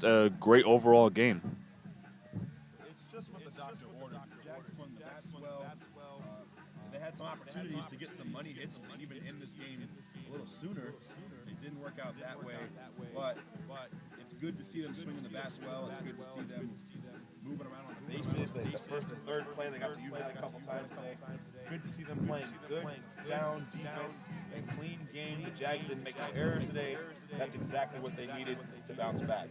a great overall game. It's just what the doctor ordered. The Jags swung the bats well. They had some opportunities to get some money hits to even end this game a little sooner. It didn't work out that way, but it's good to see them swinging the bats well. It's good to see them moving around on the bases. The first and third play, they got to use that a couple times today. Good to see them playing good, sound defense, and clean game. The Jags didn't make no errors today. That's exactly what they needed to bounce back.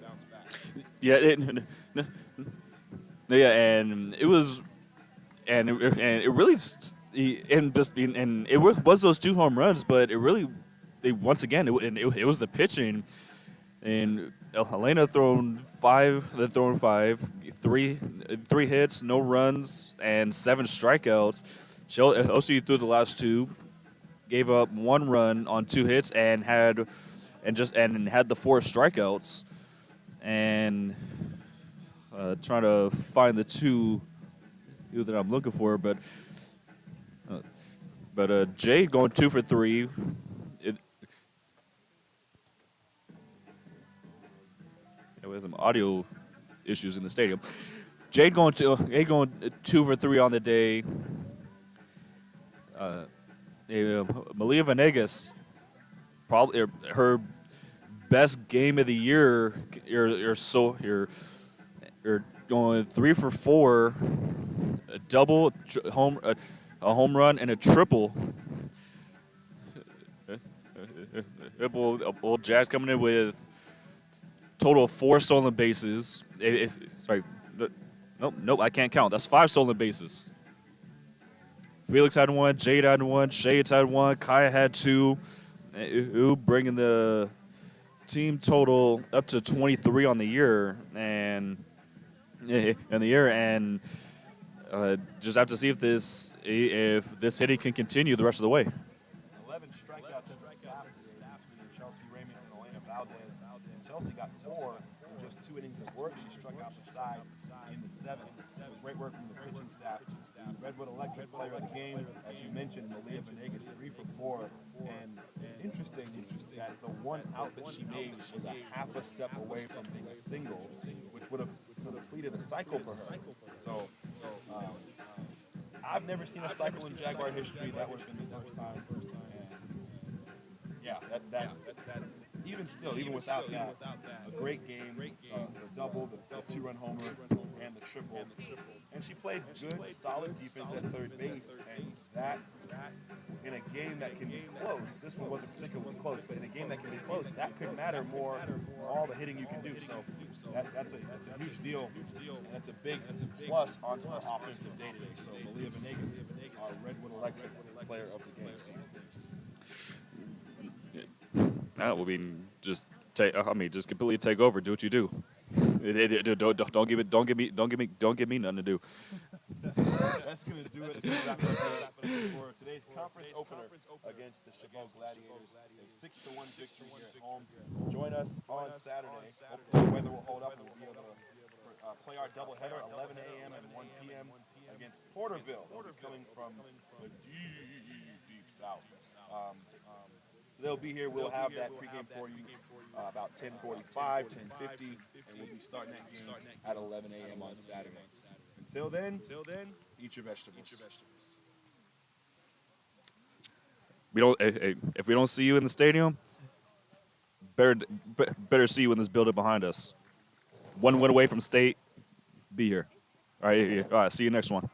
Yeah, and it was, and it really, and it was those 2 home runs, but it was the pitching, and Helena thrown 5, three hits, no runs, and 7 strikeouts. OCU threw the last 2, gave up 1 run on 2 hits, and had the 4 strikeouts, and trying to find the 2 that I'm looking for, but Jade going 2 for 3. There was some audio issues in the stadium. Jade going 2 for 3 on the day. Malia Venegas, probably her best game of the year. You're going 3 for 4, a double, a home run, and a triple. Old Jags coming in with total of 4 stolen bases. Nope, I can't count. That's 5 stolen bases. Felix had 1, Jade had 1, Shades had 1, Kaya had 2, bringing the team total up to 23 on the year, and just have to see if this hitting can continue the rest of the way. 11 strikeouts in the staff between Chelsea Raymond and Elena Valdez. Chelsea got 4 in just 2 innings of work. She struck out the side in the 7th. Great work from the pitching staff. Redwood Electric player of the game, as you mentioned, Malia Venegas, 3 for 4. And it's interesting that the one out that she made was a half a step away from being a single, which would have completed a cycle for her. So I've never seen a cycle in Jaguar history. That would have been the first time. And yeah, that even without that, a great game, the double, the 2-run homer, and the triple. And she played good, solid defense at third base, and that in a game that can be close, this one wasn't particularly close, but in a game that can be close, that could matter more than all the hitting you can do. So that's a huge deal, and that's a big plus onto the offensive day today. So Malia Venegas, our Redwood Electric player of the game. Just completely take over. Do what you do. Don't give me nothing to do. That's going to do it. Wrap it up for today's conference opener against the Chabot Gladiators. A 6-1 victory here at home. Join us on Saturday. Hopefully the weather will hold up and we'll be able to play our doubleheader at 11 a.m. and 1 p.m. against Porterville. They'll be coming from the deep south. They'll be here. We'll have that pregame for you about 10:45, 10:50, and we'll be starting that game at 11 a.m. on Saturday. Until then, eat your vegetables. We don't. If we don't see you in the stadium, better see you in this building behind us. One win away from state. Be here. All right. See you next one.